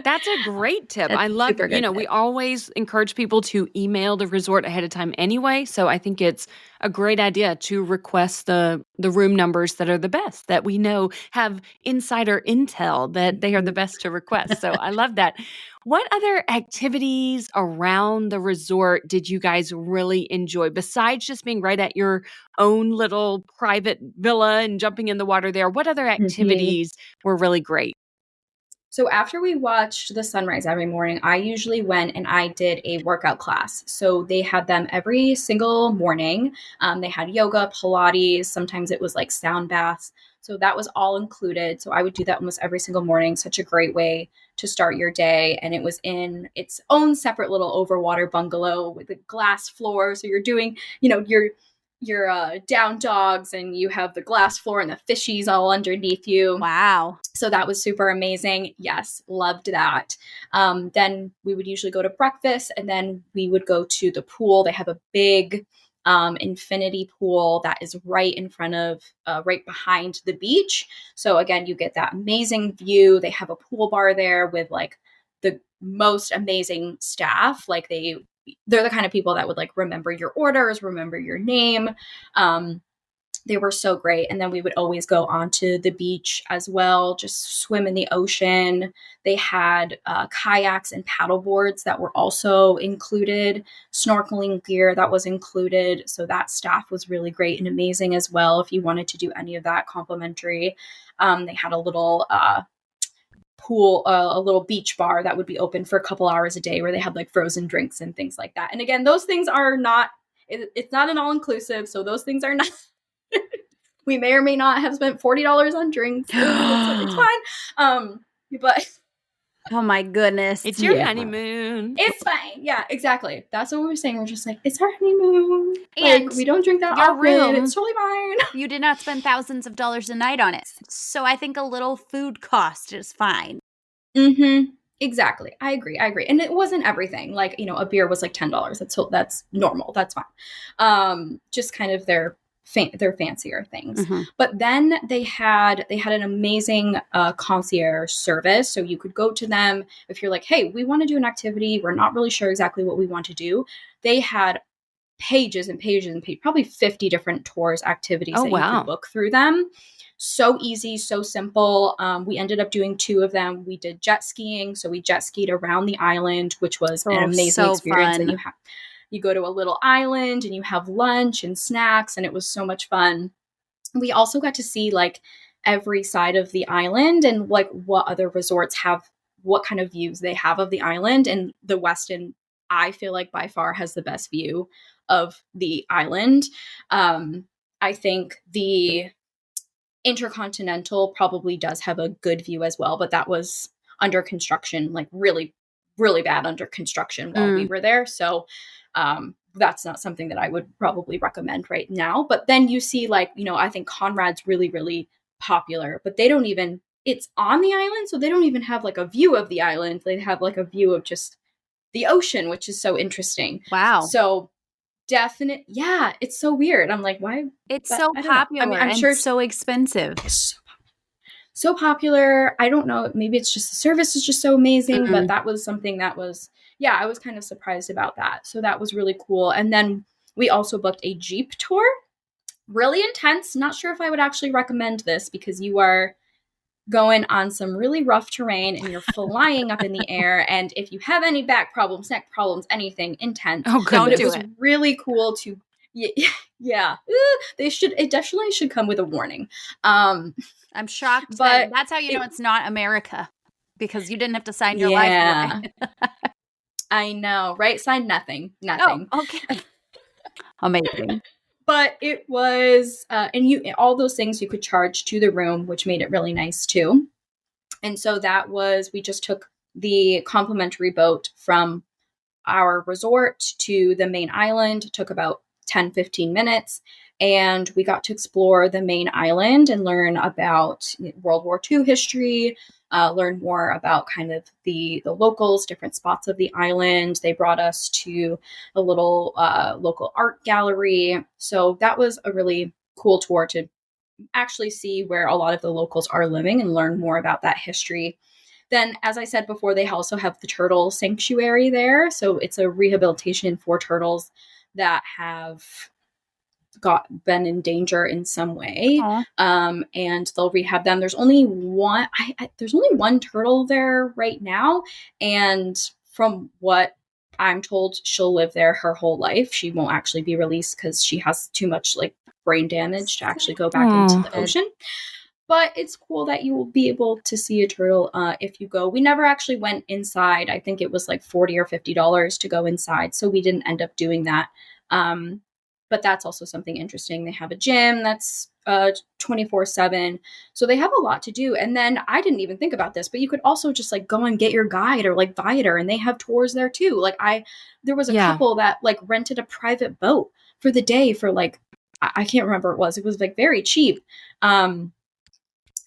That's a great tip. I love it. We always encourage people to email the resort ahead of time anyway. So I think it's a great idea to request the room numbers that are the best, that we know have insider intel that they are the best to request. So I love that. What other activities around the resort did you guys really enjoy besides just being right at your own little private villa and jumping in the water there? What other activities were really great? So after we watched the sunrise every morning, I usually went and I did a workout class. So they had them every single morning. They had yoga, Pilates. Sometimes it was like sound baths. So that was all included. So I would do that almost every single morning. Such a great way to start your day. And it was in its own separate little overwater bungalow with a glass floor. So you're doing, your down dogs and you have the glass floor and the fishies all underneath you. Wow. So that was super amazing. Yes, loved that. Then we would usually go to breakfast and then we would go to the pool. They have a big infinity pool that is right in front of, right behind the beach. So again, you get that amazing view. They have a pool bar there with like the most amazing staff. Like they're the kind of people that would like remember your orders, remember your name. They were so great. And then we would always go onto the beach as well, just swim in the ocean. They had kayaks and paddle boards that were also included, snorkeling gear that was included. So that staff was really great and amazing as well. If you wanted to do any of that complimentary, they had a little pool, a little beach bar that would be open for a couple hours a day where they had like frozen drinks and things like that. And again, those things are not, it's not an all-inclusive. So those things are not, we may or may not have spent $40 on drinks. It's fine. But oh my goodness. It's your honeymoon. It's fine. Yeah, exactly. That's what we were saying. We're just like, it's our honeymoon. And like, we don't drink that often. Room, it's totally fine. You did not spend thousands of dollars a night on it. So I think a little food cost is fine. Mm-hmm. Exactly. I agree. And it wasn't everything. Like, a beer was like $10. That's normal. That's fine. Just kind of their fancier things. Mm-hmm. But then they had an amazing concierge service. So you could go to them if you're like, hey, we want to do an activity. We're not really sure exactly what we want to do. They had pages and pages and pages, probably 50 different tours, activities you could book through them. So easy, so simple. We ended up doing 2 of them. We did jet skiing. So we jet skied around the island, which was an amazing experience. Fun. And you go to a little island and you have lunch and snacks, and it was so much fun. We also got to see like every side of the island and like what other resorts have, what kind of views they have of the island. And the Westin, I feel like by far has the best view of the island. I think the Intercontinental probably does have a good view as well, but that was under construction, like really, really bad under construction while we were there. So that's not something that I would probably recommend right now. But then you see like, you know, I think Conrad's really, really popular, but they don't even, it's on the island. So they don't even have like a view of the island. They have like a view of just the ocean, which is so interesting. Wow. So definite. Yeah. It's so weird. I'm like, why? It's But so I don't know. popular I mean, I'm and sure so expensive. so popular. I don't know. Maybe it's just the service is just so amazing, but that was something that was, yeah, I was kind of surprised about that. So that was really cool. And then we also booked a Jeep tour. Really intense. Not sure if I would actually recommend this because you are going on some really rough terrain and you're flying up in the air. And if you have any back problems, neck problems, anything, intense. Oh, Don't goodness. do It was it. really cool to, yeah. It definitely should come with a warning. I'm shocked But that's how you know it's not America, because you didn't have to sign your life away. I know, right? Sign nothing. Oh, okay. Amazing. But it was, and you, all those things you could charge to the room, which made it really nice too. And so that was, we just took the complimentary boat from our resort to the main island. It took about 10-15 minutes. And we got to explore the main island and learn about World War II history, learn more about kind of the locals, different spots of the island. They brought us to a little local art gallery. So that was a really cool tour to actually see where a lot of the locals are living and learn more about that history. Then, as I said before, they also have the turtle sanctuary there. So it's a rehabilitation for turtles that have been in danger in some way, and they'll rehab them. There's only one. There's only one turtle there right now, and from what I'm told, she'll live there her whole life. She won't actually be released because she has too much like brain damage to actually go back into the ocean. But it's cool that you will be able to see a turtle if you go. We never actually went inside. I think it was like $40 or $50 to go inside, so we didn't end up doing that. But that's also something interesting. They have a gym that's 24/7. So they have a lot to do. And then I didn't even think about this, but you could also just like go and get your guide or like Viator, and they have tours there too. Like there was a couple that like rented a private boat for the day for like, I can't remember what it was. It was like very cheap.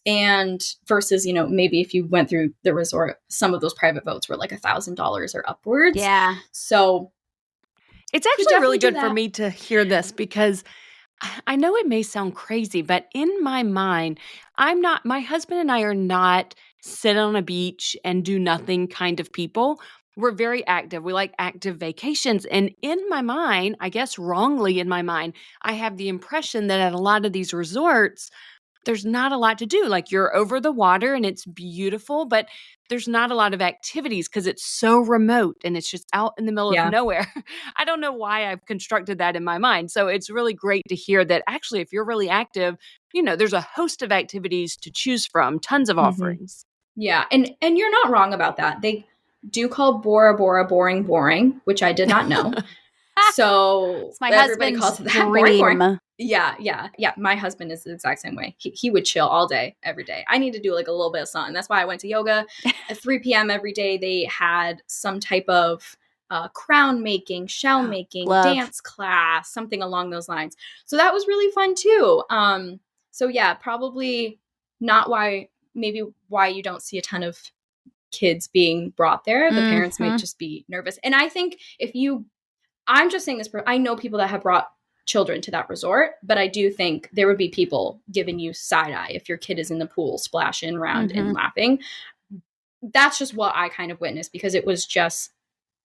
And versus, you know, maybe if you went through the resort, some of those private boats were like $1,000 or upwards. Yeah. So it's actually really good for me to hear this because I know it may sound crazy, but in my mind, my husband and I are not sit on a beach and do nothing kind of people. We're very active. We like active vacations. And in my mind, I guess wrongly in my mind, I have the impression that at a lot of these resorts, there's not a lot to do. Like you're over the water and it's beautiful, but there's not a lot of activities because it's so remote and it's just out in the middle of nowhere. I don't know why I've constructed that in my mind. So it's really great to hear that actually, if you're really active, you know, there's a host of activities to choose from, tons of offerings. Yeah. And you're not wrong about that. They do call Bora Bora boring, which I did not know. So it's my everybody husband's calls it that. dream. Boring. Yeah. My husband is the exact same way. He would chill all day, every day. I need to do like a little bit of something. That's why I went to yoga at 3 p.m. every day. They had some type of crown making, shell making, dance class, something along those lines. So that was really fun too. So yeah, probably not why you don't see a ton of kids being brought there. The parents might just be nervous. And I think I'm just saying this, I know people that have brought children to that resort, but I do think there would be people giving you side eye if your kid is in the pool splashing around and laughing. That's just what I kind of witnessed because it was just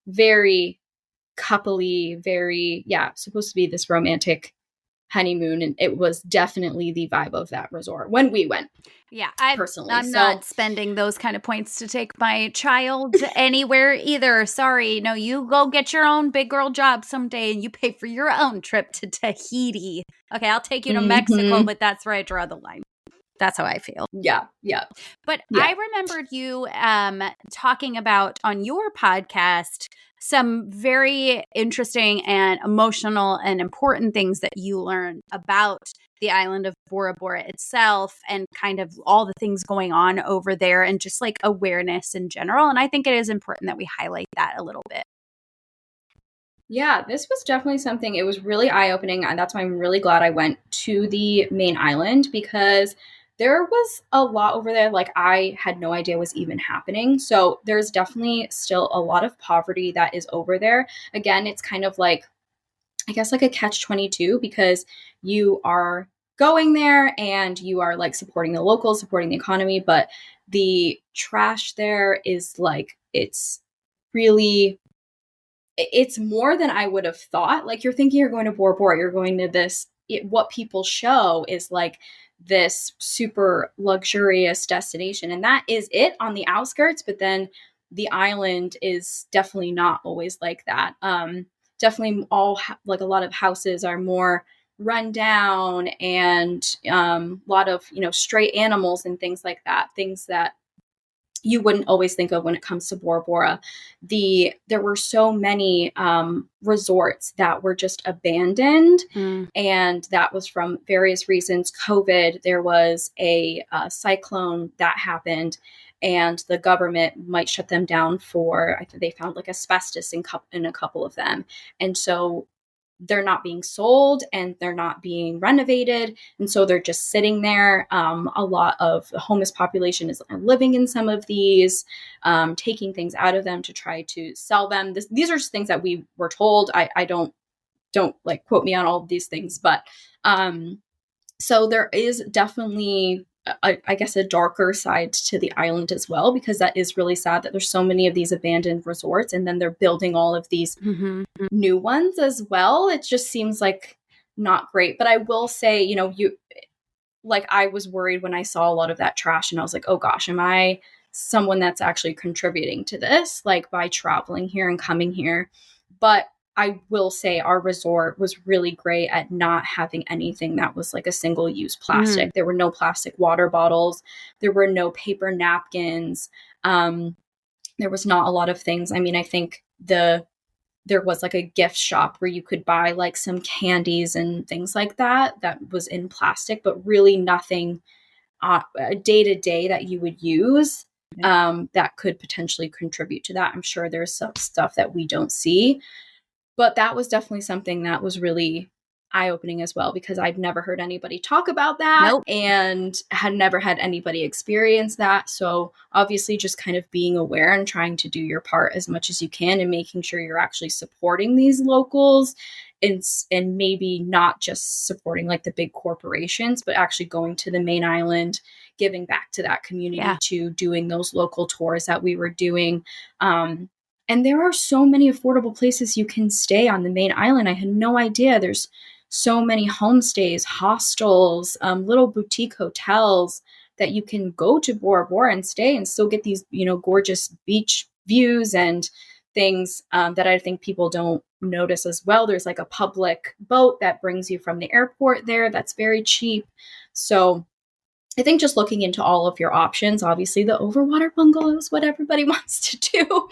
very coupley, very, supposed to be this romantic honeymoon, and it was definitely the vibe of that resort when we went. Yeah, personally. I'm not spending those kind of points to take my child anywhere either. Sorry. No, you go get your own big girl job someday and you pay for your own trip to Tahiti. Okay, I'll take you to Mexico, but that's where I draw the line. That's how I feel. Yeah. But I remembered you talking about on your podcast some very interesting and emotional and important things that you learned about the island of Bora Bora itself and kind of all the things going on over there and just like awareness in general. And I think it is important that we highlight that a little bit. Yeah, this was definitely something, it was really eye-opening, and that's why I'm really glad I went to the main island, because there was a lot over there like I had no idea was even happening. So there's definitely still a lot of poverty that is over there. Again, it's kind of like, I guess, like a catch-22, because you are going there and you are like supporting the locals, supporting the economy, but the trash there is like, it's more than I would have thought. Like, you're thinking you're going to Bora Bora, you're going to this, what people show is like this super luxurious destination. And that is it on the outskirts. But then the island is definitely not always like that. Definitely like a lot of houses are more run down, and a lot of, stray animals and things like that. Things that you wouldn't always think of when it comes to Bora Bora. There were so many resorts that were just abandoned, and that was from various reasons. COVID, there was a cyclone that happened, and the government might shut them down for, I think they found like asbestos in a couple of them. And so they're not being sold and they're not being renovated. And so they're just sitting there. A lot of the homeless population is living in some of these, taking things out of them to try to sell them. These are just things that we were told. I don't like quote me on all of these things, but so there is definitely, I guess, a darker side to the island as well, because that is really sad that there's so many of these abandoned resorts, and then they're building all of these new ones as well. It just seems like not great. But I will say, I was worried when I saw a lot of that trash, and I was like, oh gosh, am I someone that's actually contributing to this, like by traveling here and coming here? But I will say our resort was really great at not having anything that was like a single-use plastic. There were no plastic water bottles. There were no paper napkins. There was not a lot of things. I mean, I think there was like a gift shop where you could buy like some candies and things like that was in plastic, but really nothing day-to-day that you would use that could potentially contribute to that. I'm sure there's some stuff that we don't see. But that was definitely something that was really eye-opening as well, because I've never heard anybody talk about that and had never had anybody experience that. So obviously just kind of being aware and trying to do your part as much as you can, and making sure you're actually supporting these locals, and maybe not just supporting like the big corporations, but actually going to the main island, giving back to that community, to doing those local tours that we were doing. And there are so many affordable places you can stay on the main island. I had no idea. There's so many homestays, hostels, little boutique hotels that you can go to Bora Bora and stay and still get these, gorgeous beach views and things that I think people don't notice as well. There's like a public boat that brings you from the airport there. That's very cheap. So I think just looking into all of your options, obviously the Overwater bungalow is what everybody wants to do.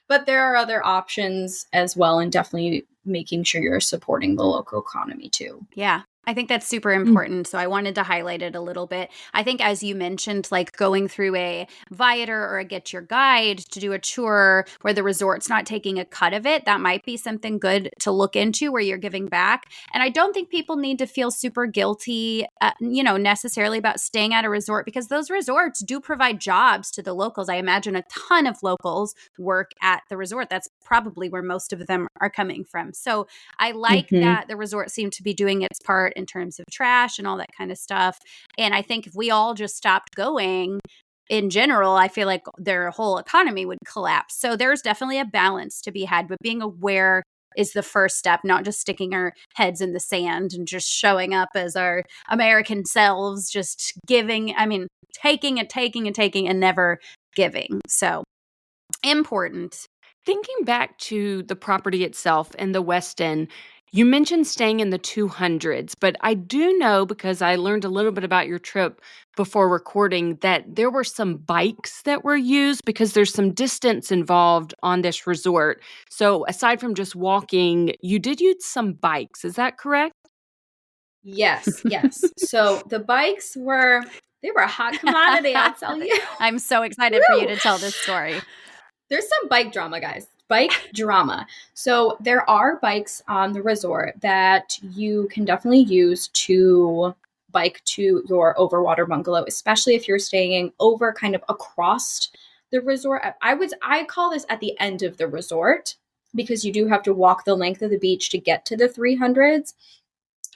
But there are other options as well, and definitely making sure you're supporting the local economy too. Yeah. I think that's super important. So I wanted to highlight it a little bit. I think, as you mentioned, like going through a Viator or a Get Your Guide to do a tour where the resort's not taking a cut of it, that might be something good to look into where you're giving back. And I don't think people need to feel super guilty, necessarily about staying at a resort, because those resorts do provide jobs to the locals. I imagine a ton of locals work at the resort. That's probably where most of them are coming from. So I like that the resort seemed to be doing its part in terms of trash and all that kind of stuff. And I think if we all just stopped going in general, I feel like their whole economy would collapse. So there's definitely a balance to be had, but being aware is the first step, not just sticking our heads in the sand and just showing up as our American selves, just giving, taking and never giving. So important. Thinking back to the property itself and the Westin, you mentioned staying in the 200s, but I do know because I learned a little bit about your trip before recording that there were some bikes that were used because there's some distance involved on this resort. So aside from just walking, you did use some bikes. Is that correct? Yes, yes. So the bikes they were a hot commodity, I'll tell you. I'm so excited for you to tell this story. There's some bike drama, guys. Bike drama. So there are bikes on the resort that you can definitely use to bike to your Overwater bungalow, especially if you're staying over kind of across the resort. I call this at the end of the resort because you do have to walk the length of the beach to get to the 300s.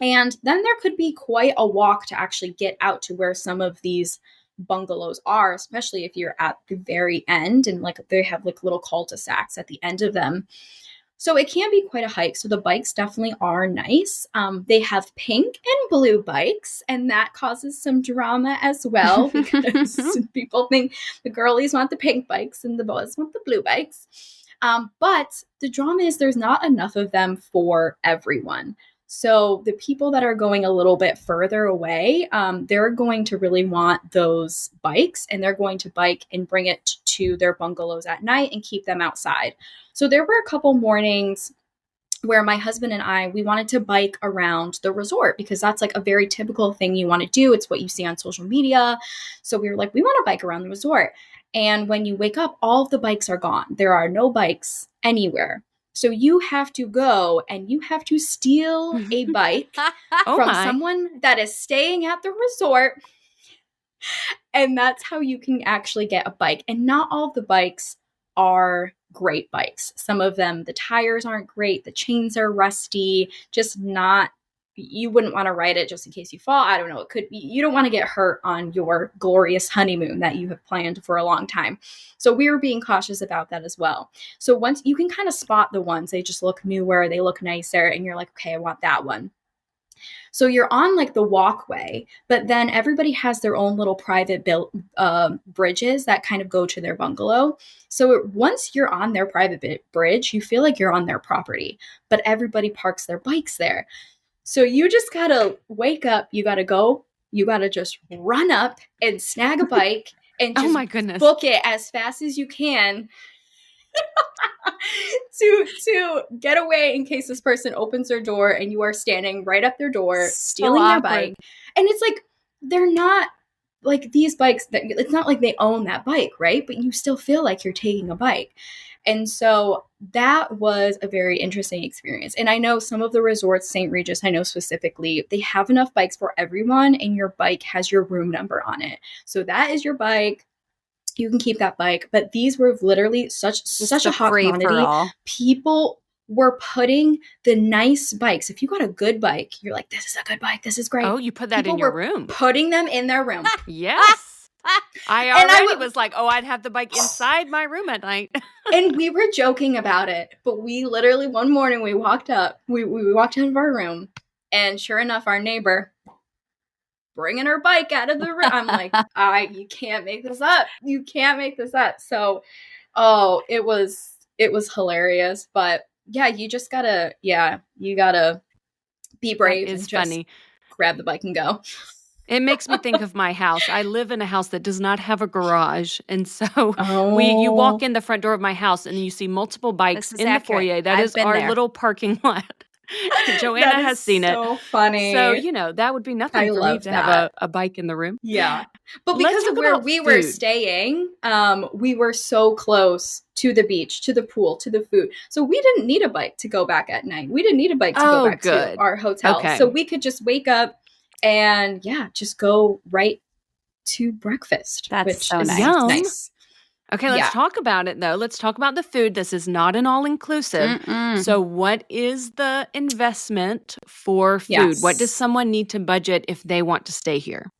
And then there could be quite a walk to actually get out to where some of these bungalows are, especially if you're at the very end and like they have like little cul-de-sacs at the end of them. So it can be quite a hike. So the bikes definitely are nice. They have pink and blue bikes, and that causes some drama as well because people think the girlies want the pink bikes and the boys want the blue bikes. But the drama is there's not enough of them for everyone. So the people that are going a little bit further away, they're going to really want those bikes, and they're going to bike and bring it to their bungalows at night and keep them outside. So there were a couple mornings where my husband and I, we wanted to bike around the resort because that's like a very typical thing you want to do. It's what you see on social media. So we were like, we want to bike around the resort. And when you wake up, all of the bikes are gone. There are no bikes anywhere. So you have to go and you have to steal a bike from someone that is staying at the resort. And that's how you can actually get a bike. And not all of the bikes are great bikes. Some of them, the tires aren't great. The chains are rusty, just not, you wouldn't want to ride it just in case you fall. I don't know. It could be, you don't want to get hurt on your glorious honeymoon that you have planned for a long time. So we were being cautious about that as well. So once you can kind of spot the ones, they just look newer, they look nicer, and you're like, okay, I want that one. So you're on like the walkway, but then everybody has their own little private built bridges that kind of go to their bungalow. So once you're on their private bridge, you feel like you're on their property, but everybody parks their bikes there. So you just gotta wake up, you gotta go, you gotta just run up and snag a bike and just oh my goodness, book it as fast as you can to get away in case this person opens their door and you are standing right at their door, stealing their bike. And it's like, they're not like these bikes that it's not like they own that bike, right? But you still feel like you're taking a bike. And so that was a very interesting experience. And I know some of the resorts, St. Regis, I know specifically, they have enough bikes for everyone, and your bike has your room number on it. So that is your bike. You can keep that bike. But these were literally such a hot commodity. People were putting the nice bikes. If you got a good bike, you're like, this is a good bike. This is great. Oh, you put that in your room. Putting them in their room. Yes. I already was like, oh, I'd have the bike inside my room at night. And we were joking about it. But we literally, one morning, we walked up. We walked out of our room. And sure enough, our neighbor bringing her bike out of the room. I'm like, you can't make this up. You can't make this up. So, it was hilarious. But yeah, you just gotta, you gotta be brave and just grab the bike and go. It makes me think of my house. I live in a house that does not have a garage. And so you walk in the front door of my house and you see multiple bikes in the foyer. That is our little parking lot. Joanna has seen it. So funny. So, that would be nothing for me to have a bike in the room. Yeah. But because of where we were staying, we were so close to the beach, to the pool, to the food. So we didn't need a bike to go back at night. We didn't need a bike to go back to our hotel. Okay. So we could just wake up and just go right to breakfast. That's so nice. Nice. Okay, let's talk about it, though. Let's talk about the food. This is not an all-inclusive. So what is the investment for food? Yes. What does someone need to budget if they want to stay here?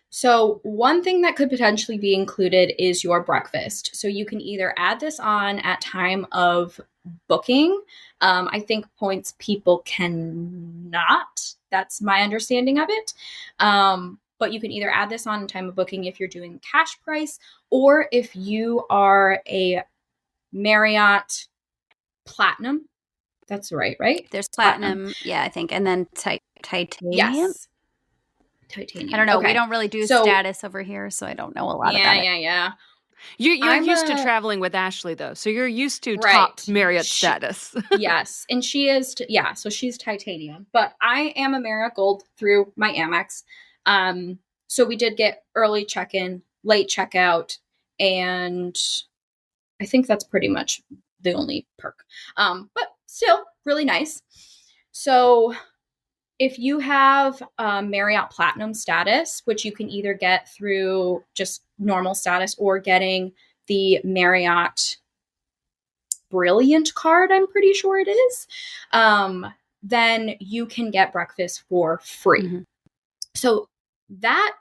So one thing that could potentially be included is your breakfast. So you can either add this on at time of booking. I think points people cannot. That's my understanding of it. But you can either add this on in time of booking if you're doing cash price, or if you are a Marriott Platinum. That's right? There's platinum. Yeah, I think. And then titanium. Yes. Titanium. I don't know. Okay. We don't really do status over here, so I don't know a lot about it. Yeah. You're used to traveling with Ashley, though, so you're used to top Marriott status. Yes, and she is, so she's titanium. But I am a Marriott Gold through my Amex. So we did get early check-in, late checkout, and I think that's pretty much the only perk. But still, really nice. So if you have Marriott Platinum status, which you can either get through just normal status or getting the Marriott Brilliant card, I'm pretty sure it is, then you can get breakfast for free. Mm-hmm. So that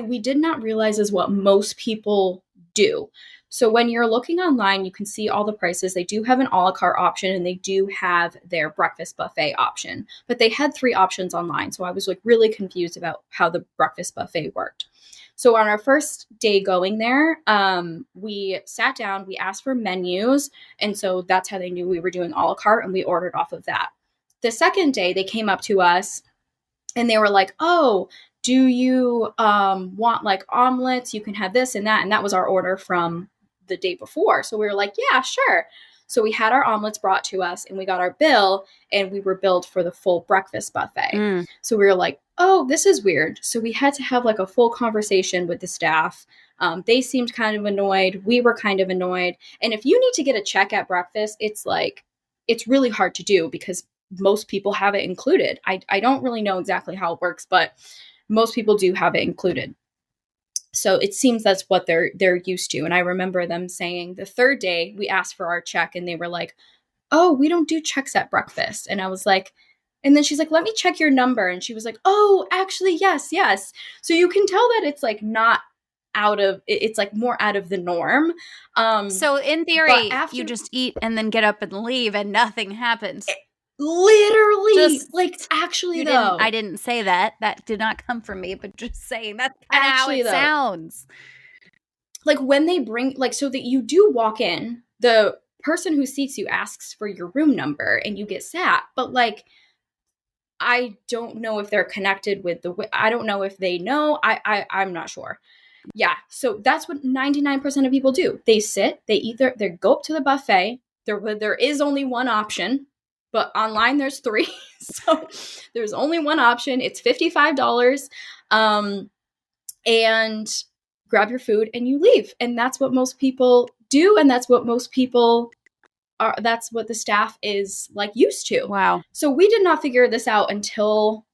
we did not realize is what most people do. So when you're looking online, you can see all the prices. They do have an a la carte option, and they do have their breakfast buffet option. But they had 3 options online. So I was like really confused about how the breakfast buffet worked. So on our first day going there, we sat down, we asked for menus. And so that's how they knew we were doing a la carte, and we ordered off of that. The second day, they came up to us and they were like, oh, do you want like omelets? You can have this and that. And that was our order from the day before. So we were like, yeah, sure. So we had our omelets brought to us, and we got our bill, and we were billed for the full breakfast buffet. So we were like, oh, this is weird. So we had to have like a full conversation with the staff. They seemed kind of annoyed. We were kind of annoyed. And if you need to get a check at breakfast, it's really hard to do because most people have it included. I don't really know exactly how it works, but most people do have it included. So it seems that's what they're used to. And I remember them saying the third day we asked for our check, and they were like, oh, we don't do checks at breakfast. And I was like, and then she's like, let me check your number. And she was like, oh, actually, yes. So you can tell that it's like not it's like more out of the norm. So in theory, you just eat and then get up and leave and nothing happens. Literally, actually, though. I didn't say that. That did not come from me, but just saying that's how it sounds. Like when they bring, so that you do walk in, the person who seats you asks for your room number and you get sat. But I don't know if they're connected with I don't know if they know. I'm not sure. Yeah. So that's what 99% of people do. They sit, they eat they go up to the buffet. There is only one option. But online, there's 3. So there's only one option. It's $55. And grab your food and you leave. And that's what most people do. And that's what most people are. That's what the staff is used to. Wow. So we did not figure this out until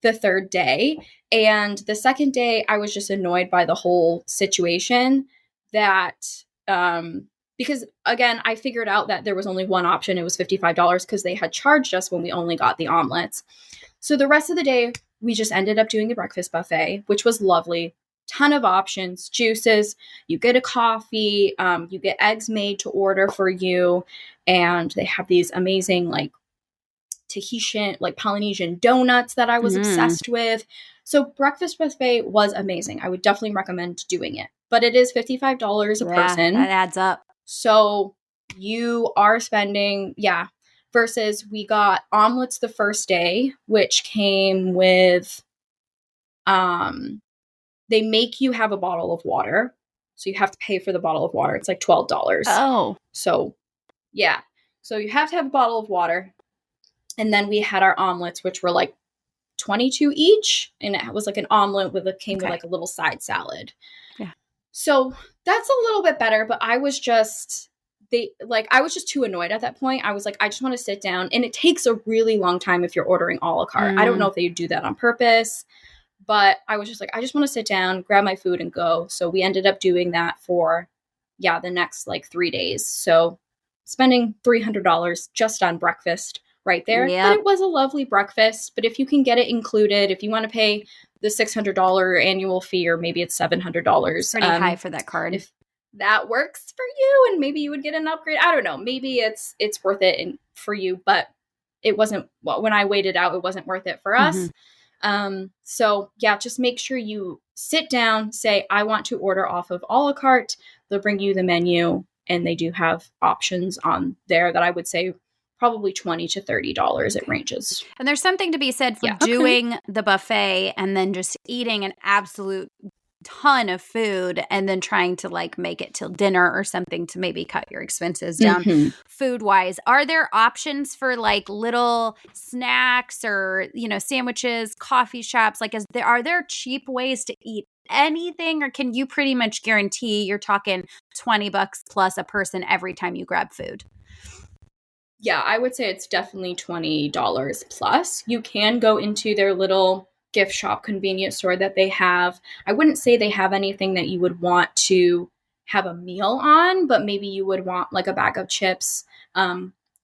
the third day. And the second day, I was just annoyed by the whole situation that, because again, I figured out that there was only one option. It was $55 because they had charged us when we only got the omelets. So the rest of the day, we just ended up doing the breakfast buffet, which was lovely. Ton of options, juices. You get a coffee. You get eggs made to order for you. And they have these amazing Tahitian, Polynesian donuts that I was obsessed with. So breakfast buffet was amazing. I would definitely recommend doing it. But it is $55 a person. That adds up. So you are spending, versus we got omelets the first day, which came with, they make you have a bottle of water. So you have to pay for the bottle of water. It's like $12. Oh. So, yeah. So you have to have a bottle of water. And then we had our omelets, which were $22 each. And it was an omelet came with a little side salad. Yeah. So that's a little bit better, but I was just too annoyed at that point. I was like, I just want to sit down. And it takes a really long time if you're ordering a la carte. I don't know if they do that on purpose, but I was just like, I just want to sit down, grab my food and go. So we ended up doing that for, the next 3 days. So spending $300 just on breakfast right there. Yep. But it was a lovely breakfast. But if you can get it included, if you want to pay the $600 annual fee, or maybe it's $700. Pretty high for that card. that works for you and maybe you would get an upgrade. I don't know. Maybe it's worth it for you, but it wasn't, well, when I weighed it out, it wasn't worth it for us. So yeah, just make sure you sit down, say, I want to order off of a la carte. They'll bring you the menu, and they do have options on there that I would say probably $20 to $30. It ranges. And there's something to be said for Yeah. doing the buffet and then just eating an absolute ton of food and then trying to like make it till dinner or something to maybe cut your expenses down food wise. Are there options for like little snacks or, you know, sandwiches, coffee shops? Like, are there cheap ways to eat anything, or can you pretty much guarantee you're talking $20 plus a person every time you grab food? Yeah, I would say it's definitely $20 plus. You can go into their little gift shop convenience store that they have. I wouldn't say they have anything that you would want to have a meal on, but maybe you would want like a bag of chips,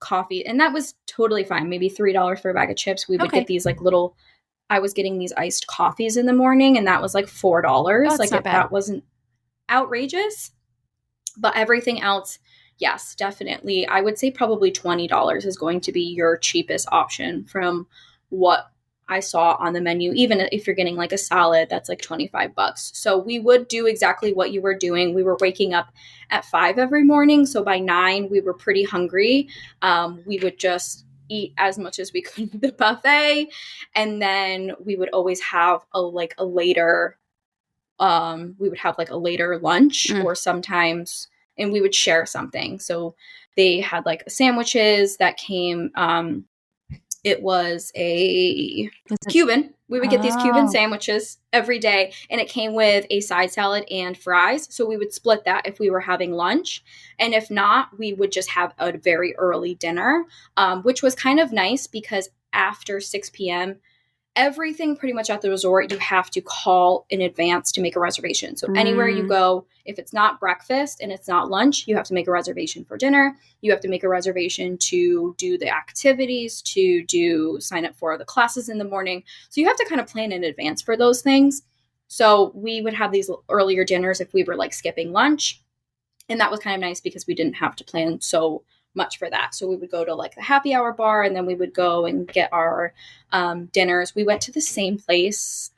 coffee, and that was totally fine. Maybe $3 for a bag of chips. We would get these like little, I was getting these iced coffees in the morning, and that was like $4. Oh, like that wasn't outrageous, but everything else, yes, definitely. I would say probably $20 is going to be your cheapest option from what I saw on the menu. Even if you're getting like a salad, that's like $25. So we would do exactly what you were doing. We were waking up at 5 every morning. So by 9, we were pretty hungry. We would just eat as much as we could at the buffet. And then we would always have a later lunch or sometimes, and we would share something. So they had like sandwiches that came, it was a Cuban. We would get these Cuban sandwiches every day, and it came with a side salad and fries. So we would split that if we were having lunch. And if not, we would just have a very early dinner, which was kind of nice because after 6 p.m., everything pretty much at the resort, you have to call in advance to make a reservation. So anywhere you go, if it's not breakfast and it's not lunch, you have to make a reservation for dinner. You have to make a reservation to do the activities, to sign up for the classes in the morning. So you have to kind of plan in advance for those things. So we would have these earlier dinners if we were like skipping lunch. And that was kind of nice because we didn't have to plan so much for that. So we would go to like the happy hour bar, and then we would go and get our dinners. We went to the same place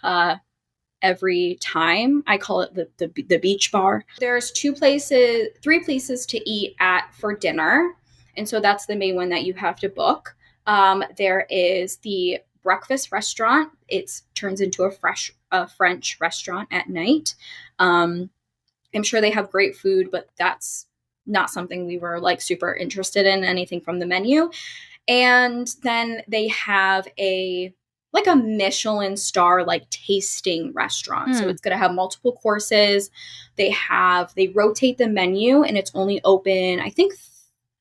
every time. I call it the beach bar. There's 3 places to eat at for dinner. And so that's the main one that you have to book. There is the breakfast restaurant. It turns into a French restaurant at night. I'm sure they have great food, but that's not something we were like super interested in, anything from the menu. And then they have a Michelin star like tasting restaurant. So it's going to have multiple courses. They rotate the menu, and it's only open, I think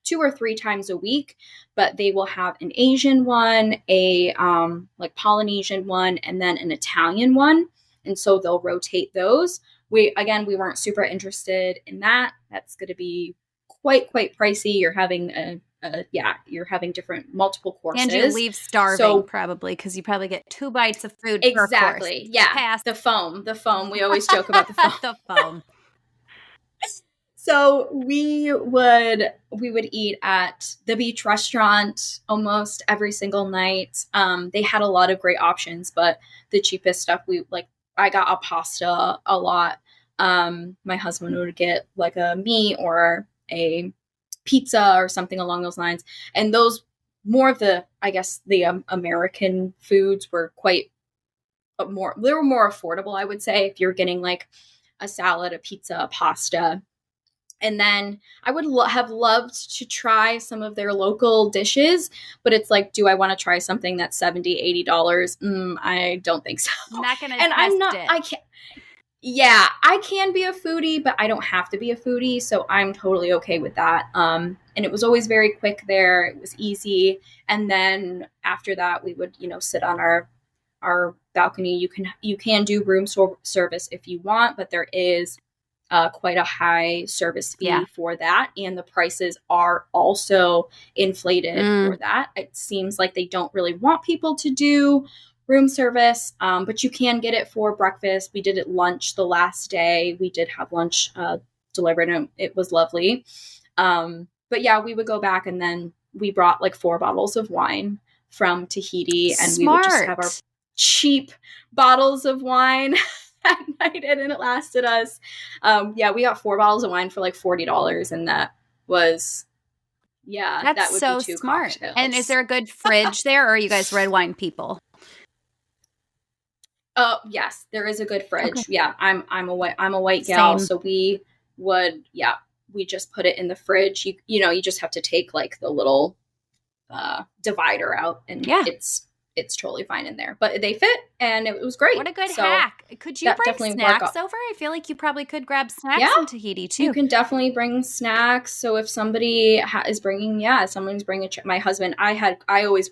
2 or 3 times a week, but they will have an Asian one, a like Polynesian one, and then an Italian one. And so they'll rotate those. We weren't super interested in that. That's going to be quite pricey. You're having you're having multiple courses. And you leave starving probably because you probably get 2 bites of food per course. Exactly. Yeah. The foam. We always joke about the foam. The foam. So we would eat at the beach restaurant almost every single night. They had a lot of great options, but the cheapest stuff I got a pasta a lot. My husband would get like a meat or a pizza or something along those lines. And those more of the, I guess, the American foods were they were more affordable, I would say, if you're getting like a salad, a pizza, a pasta. And then I would have loved to try some of their local dishes, but it's like, do I want to try something that's $70, $80? I don't think so. I'm not going to and test I'm not, it. I can't. Yeah, I can be a foodie, but I don't have to be a foodie, so I'm totally okay with that. And it was always very quick there. It was easy. And then after that, we would, sit on our balcony. You can do room service if you want, but there is quite a high service fee for that. And the prices are also inflated for that. It seems like they don't really want people to do room service, but you can get it for breakfast. We did it lunch the last day. We did have lunch delivered, and it was lovely. But yeah, we would go back, and then we brought like 4 bottles of wine from Tahiti, and we would just have our cheap bottles of wine at night, and it lasted us. Yeah, we got 4 bottles of wine for like $40, and that was, that would so be 2 smart. cocktails. And is there a good fridge there, or are you guys red wine people? Oh, yes, there is a good fridge. Okay. Yeah, I'm a white gal, so we just put it in the fridge. You just have to take like the little divider out, and it's totally fine in there. But they fit, and it was great. What a good hack! Could you bring snacks over? I feel like you probably could grab snacks in Tahiti too. You can definitely bring snacks. So if somebody is bringing, someone's bringing my husband. I always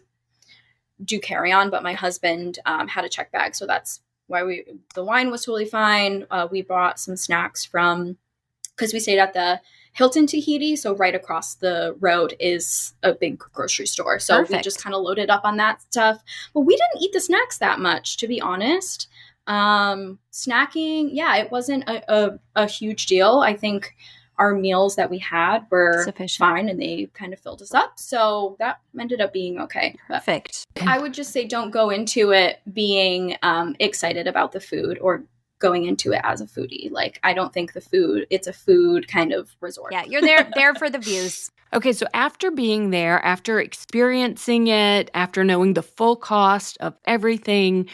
do carry on, but my husband had a check bag, so that's why the wine was totally fine. We bought some snacks because we stayed at the Hilton Tahiti, so right across the road is a big grocery store. So we just kind of loaded up on that stuff. But we didn't eat the snacks that much, to be honest. Snacking, it wasn't a huge deal. I think our meals that we had were fine, and they kind of filled us up. So that ended up being okay. Perfect. I would just say don't go into it being excited about the food or going into it as a foodie. Like, I don't think it's a food kind of resort. Yeah, you're there for the views. Okay, so after being there, after experiencing it, after knowing the full cost of everything,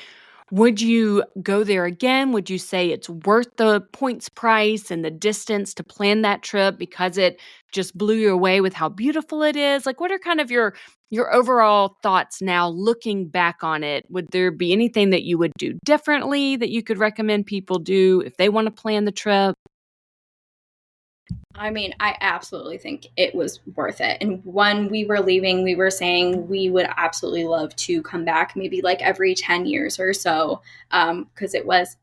would you go there again? Would you say it's worth the points price and the distance to plan that trip because it just blew you away with how beautiful it is? Like, what are kind of your overall thoughts now looking back on it? Would there be anything that you would do differently that you could recommend people do if they want to plan the trip? I mean, I absolutely think it was worth it. And when we were leaving, we were saying we would absolutely love to come back maybe like every 10 years or so, because it was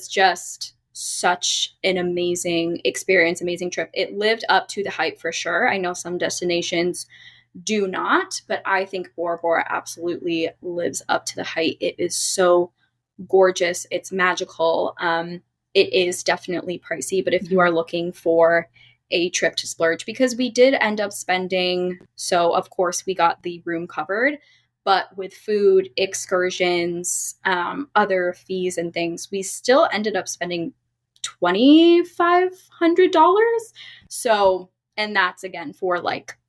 just such an amazing experience, amazing trip. It lived up to the hype for sure. I know some destinations do not, but I think Bora Bora absolutely lives up to the hype. It is so gorgeous. It's magical. It is definitely pricey, but if you are looking for a trip to splurge, because we did end up spending, so of course we got the room covered, but with food, excursions, other fees and things, we still ended up spending $2,500. So, and that's again for like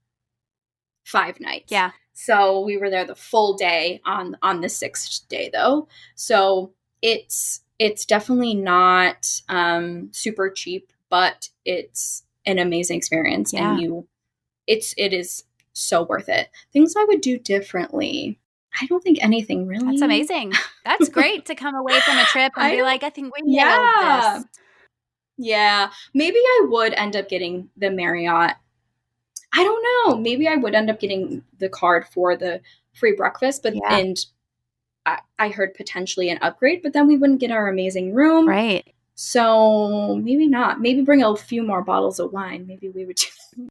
5 nights. Yeah. So we were there the full day on the 6th day though. So it's definitely not super cheap, but it's an amazing experience, and it is so worth it. Things I would do differently. I don't think anything really. That's amazing. That's great to come away from a trip and be like, I think we nailed this. Yeah. Maybe I would end up getting the Marriott. I don't know. Maybe I would end up getting the card for the free breakfast, and I heard potentially an upgrade, but then we wouldn't get our amazing room. Right. So maybe not. Maybe bring a few more bottles of wine. Maybe we would do.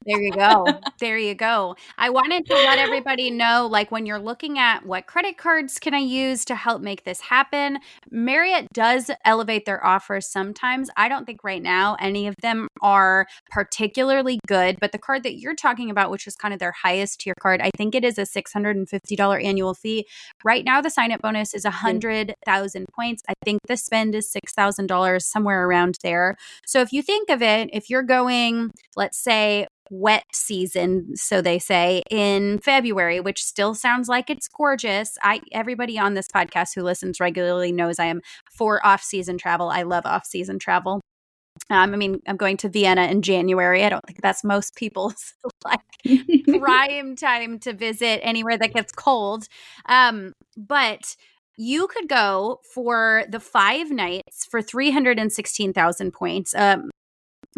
There you go. There you go. I wanted to let everybody know, like, when you're looking at what credit cards can I use to help make this happen, Marriott does elevate their offers sometimes. I don't think right now any of them are particularly good, but the card that you're talking about, which is kind of their highest tier card, I think it is a $650 annual fee. Right now, the sign-up bonus is 100,000 points. I think the spend is $6,000, somewhere around there. So if you think of it, if you're going, let's say, wet season, so they say, in February, which still sounds like it's gorgeous. Everybody on this podcast who listens regularly knows I am for off-season travel. I love off-season travel. I mean, I'm going to Vienna in January. I don't think that's most people's like prime time to visit anywhere that gets cold. But you could go for the 5 nights for 316,000 points.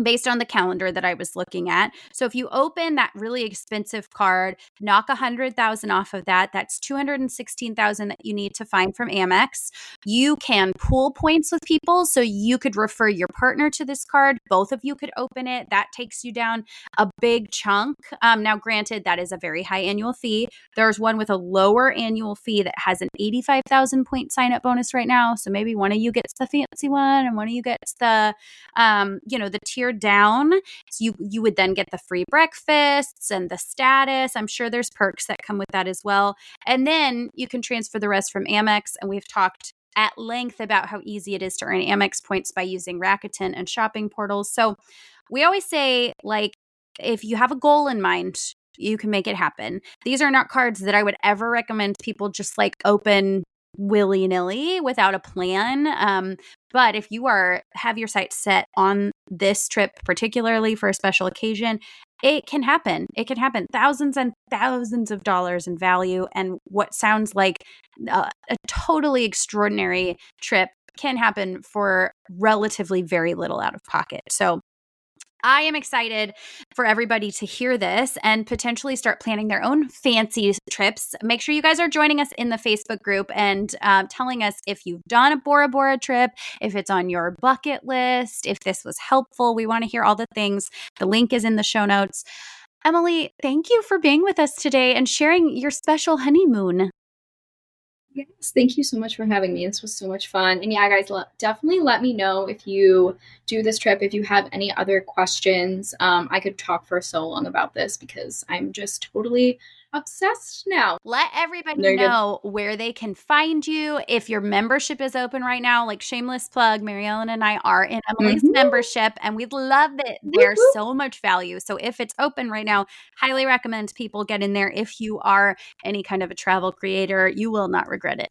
Based on the calendar that I was looking at. So if you open that really expensive card, knock 100,000 off of that, that's 216,000 that you need to find from Amex. You can pool points with people. So you could refer your partner to this card. Both of you could open it. That takes you down a big chunk. Now, granted, that is a very high annual fee. There's one with a lower annual fee that has an 85,000 point sign up bonus right now. So maybe one of you gets the fancy one and one of you gets the, the tier tier down. So you would then get the free breakfasts and the status. I'm sure there's perks that come with that as well. And then you can transfer the rest from Amex. And we've talked at length about how easy it is to earn Amex points by using Rakuten and shopping portals. So we always say, like, if you have a goal in mind, you can make it happen. These are not cards that I would ever recommend people just like open willy-nilly without a plan. But if you have your sights set on this trip, particularly for a special occasion, it can happen. It can happen. Thousands and thousands of dollars in value, and what sounds like a totally extraordinary trip can happen for relatively very little out of pocket. So I am excited for everybody to hear this and potentially start planning their own fancy trips. Make sure you guys are joining us in the Facebook group and telling us if you've done a Bora Bora trip, if it's on your bucket list, if this was helpful. We want to hear all the things. The link is in the show notes. Emily, thank you for being with us today and sharing your special honeymoon. Yes, thank you so much for having me. This was so much fun. And yeah, guys, definitely let me know if you do this trip, if you have any other questions. I could talk for so long about this because I'm just totally obsessed now. Let everybody know where they can find you. If your membership is open right now, like shameless plug, Mary Ellen and I are in Emily's membership and we love it. There's so much value. So if it's open right now, highly recommend people get in there. If you are any kind of a travel creator, you will not regret it.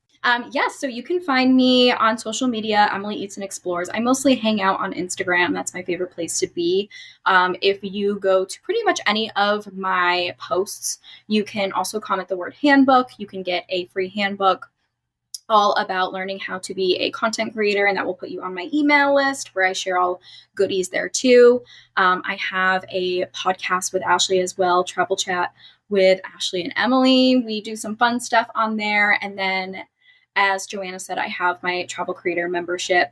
Yes, so you can find me on social media, Emily Eats and Explores. I mostly hang out on Instagram. That's my favorite place to be. If you go to pretty much any of my posts, you can also comment the word handbook. You can get a free handbook all about learning how to be a content creator, and that will put you on my email list where I share all goodies there too. I have a podcast with Ashley as well, Travel Chat with Ashley and Emily. We do some fun stuff on there. And then, as Joanna said, I have my travel creator membership,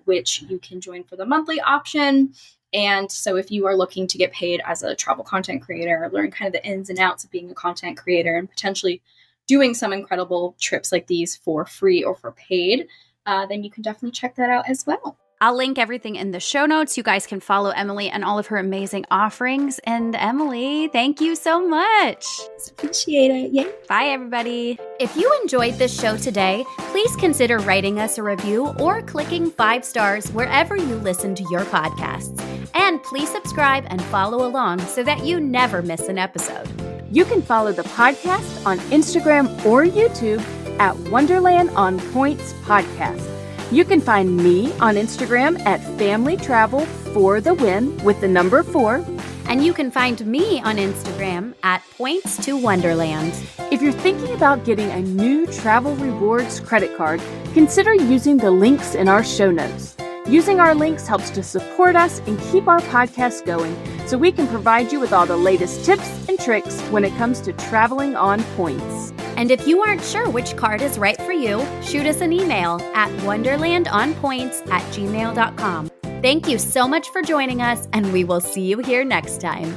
which you can join for the monthly option. And so if you are looking to get paid as a travel content creator, learn kind of the ins and outs of being a content creator and potentially doing some incredible trips like these for free or for paid, then you can definitely check that out as well. I'll link everything in the show notes. You guys can follow Emily and all of her amazing offerings. And Emily, thank you so much. Appreciate it. Yay. Bye, everybody. If you enjoyed this show today, please consider writing us a review or clicking 5 stars wherever you listen to your podcasts. And please subscribe and follow along so that you never miss an episode. You can follow the podcast on Instagram or YouTube at Wonderland on Points Podcast. You can find me on Instagram at Family Travel for the Win with the number 4. And you can find me on Instagram at Points to Wonderland. If you're thinking about getting a new Travel Rewards credit card, consider using the links in our show notes. Using our links helps to support us and keep our podcast going so we can provide you with all the latest tips and tricks when it comes to traveling on points. And if you aren't sure which card is right for you, shoot us an email at wonderlandonpoints@gmail.com. Thank you so much for joining us, and we will see you here next time.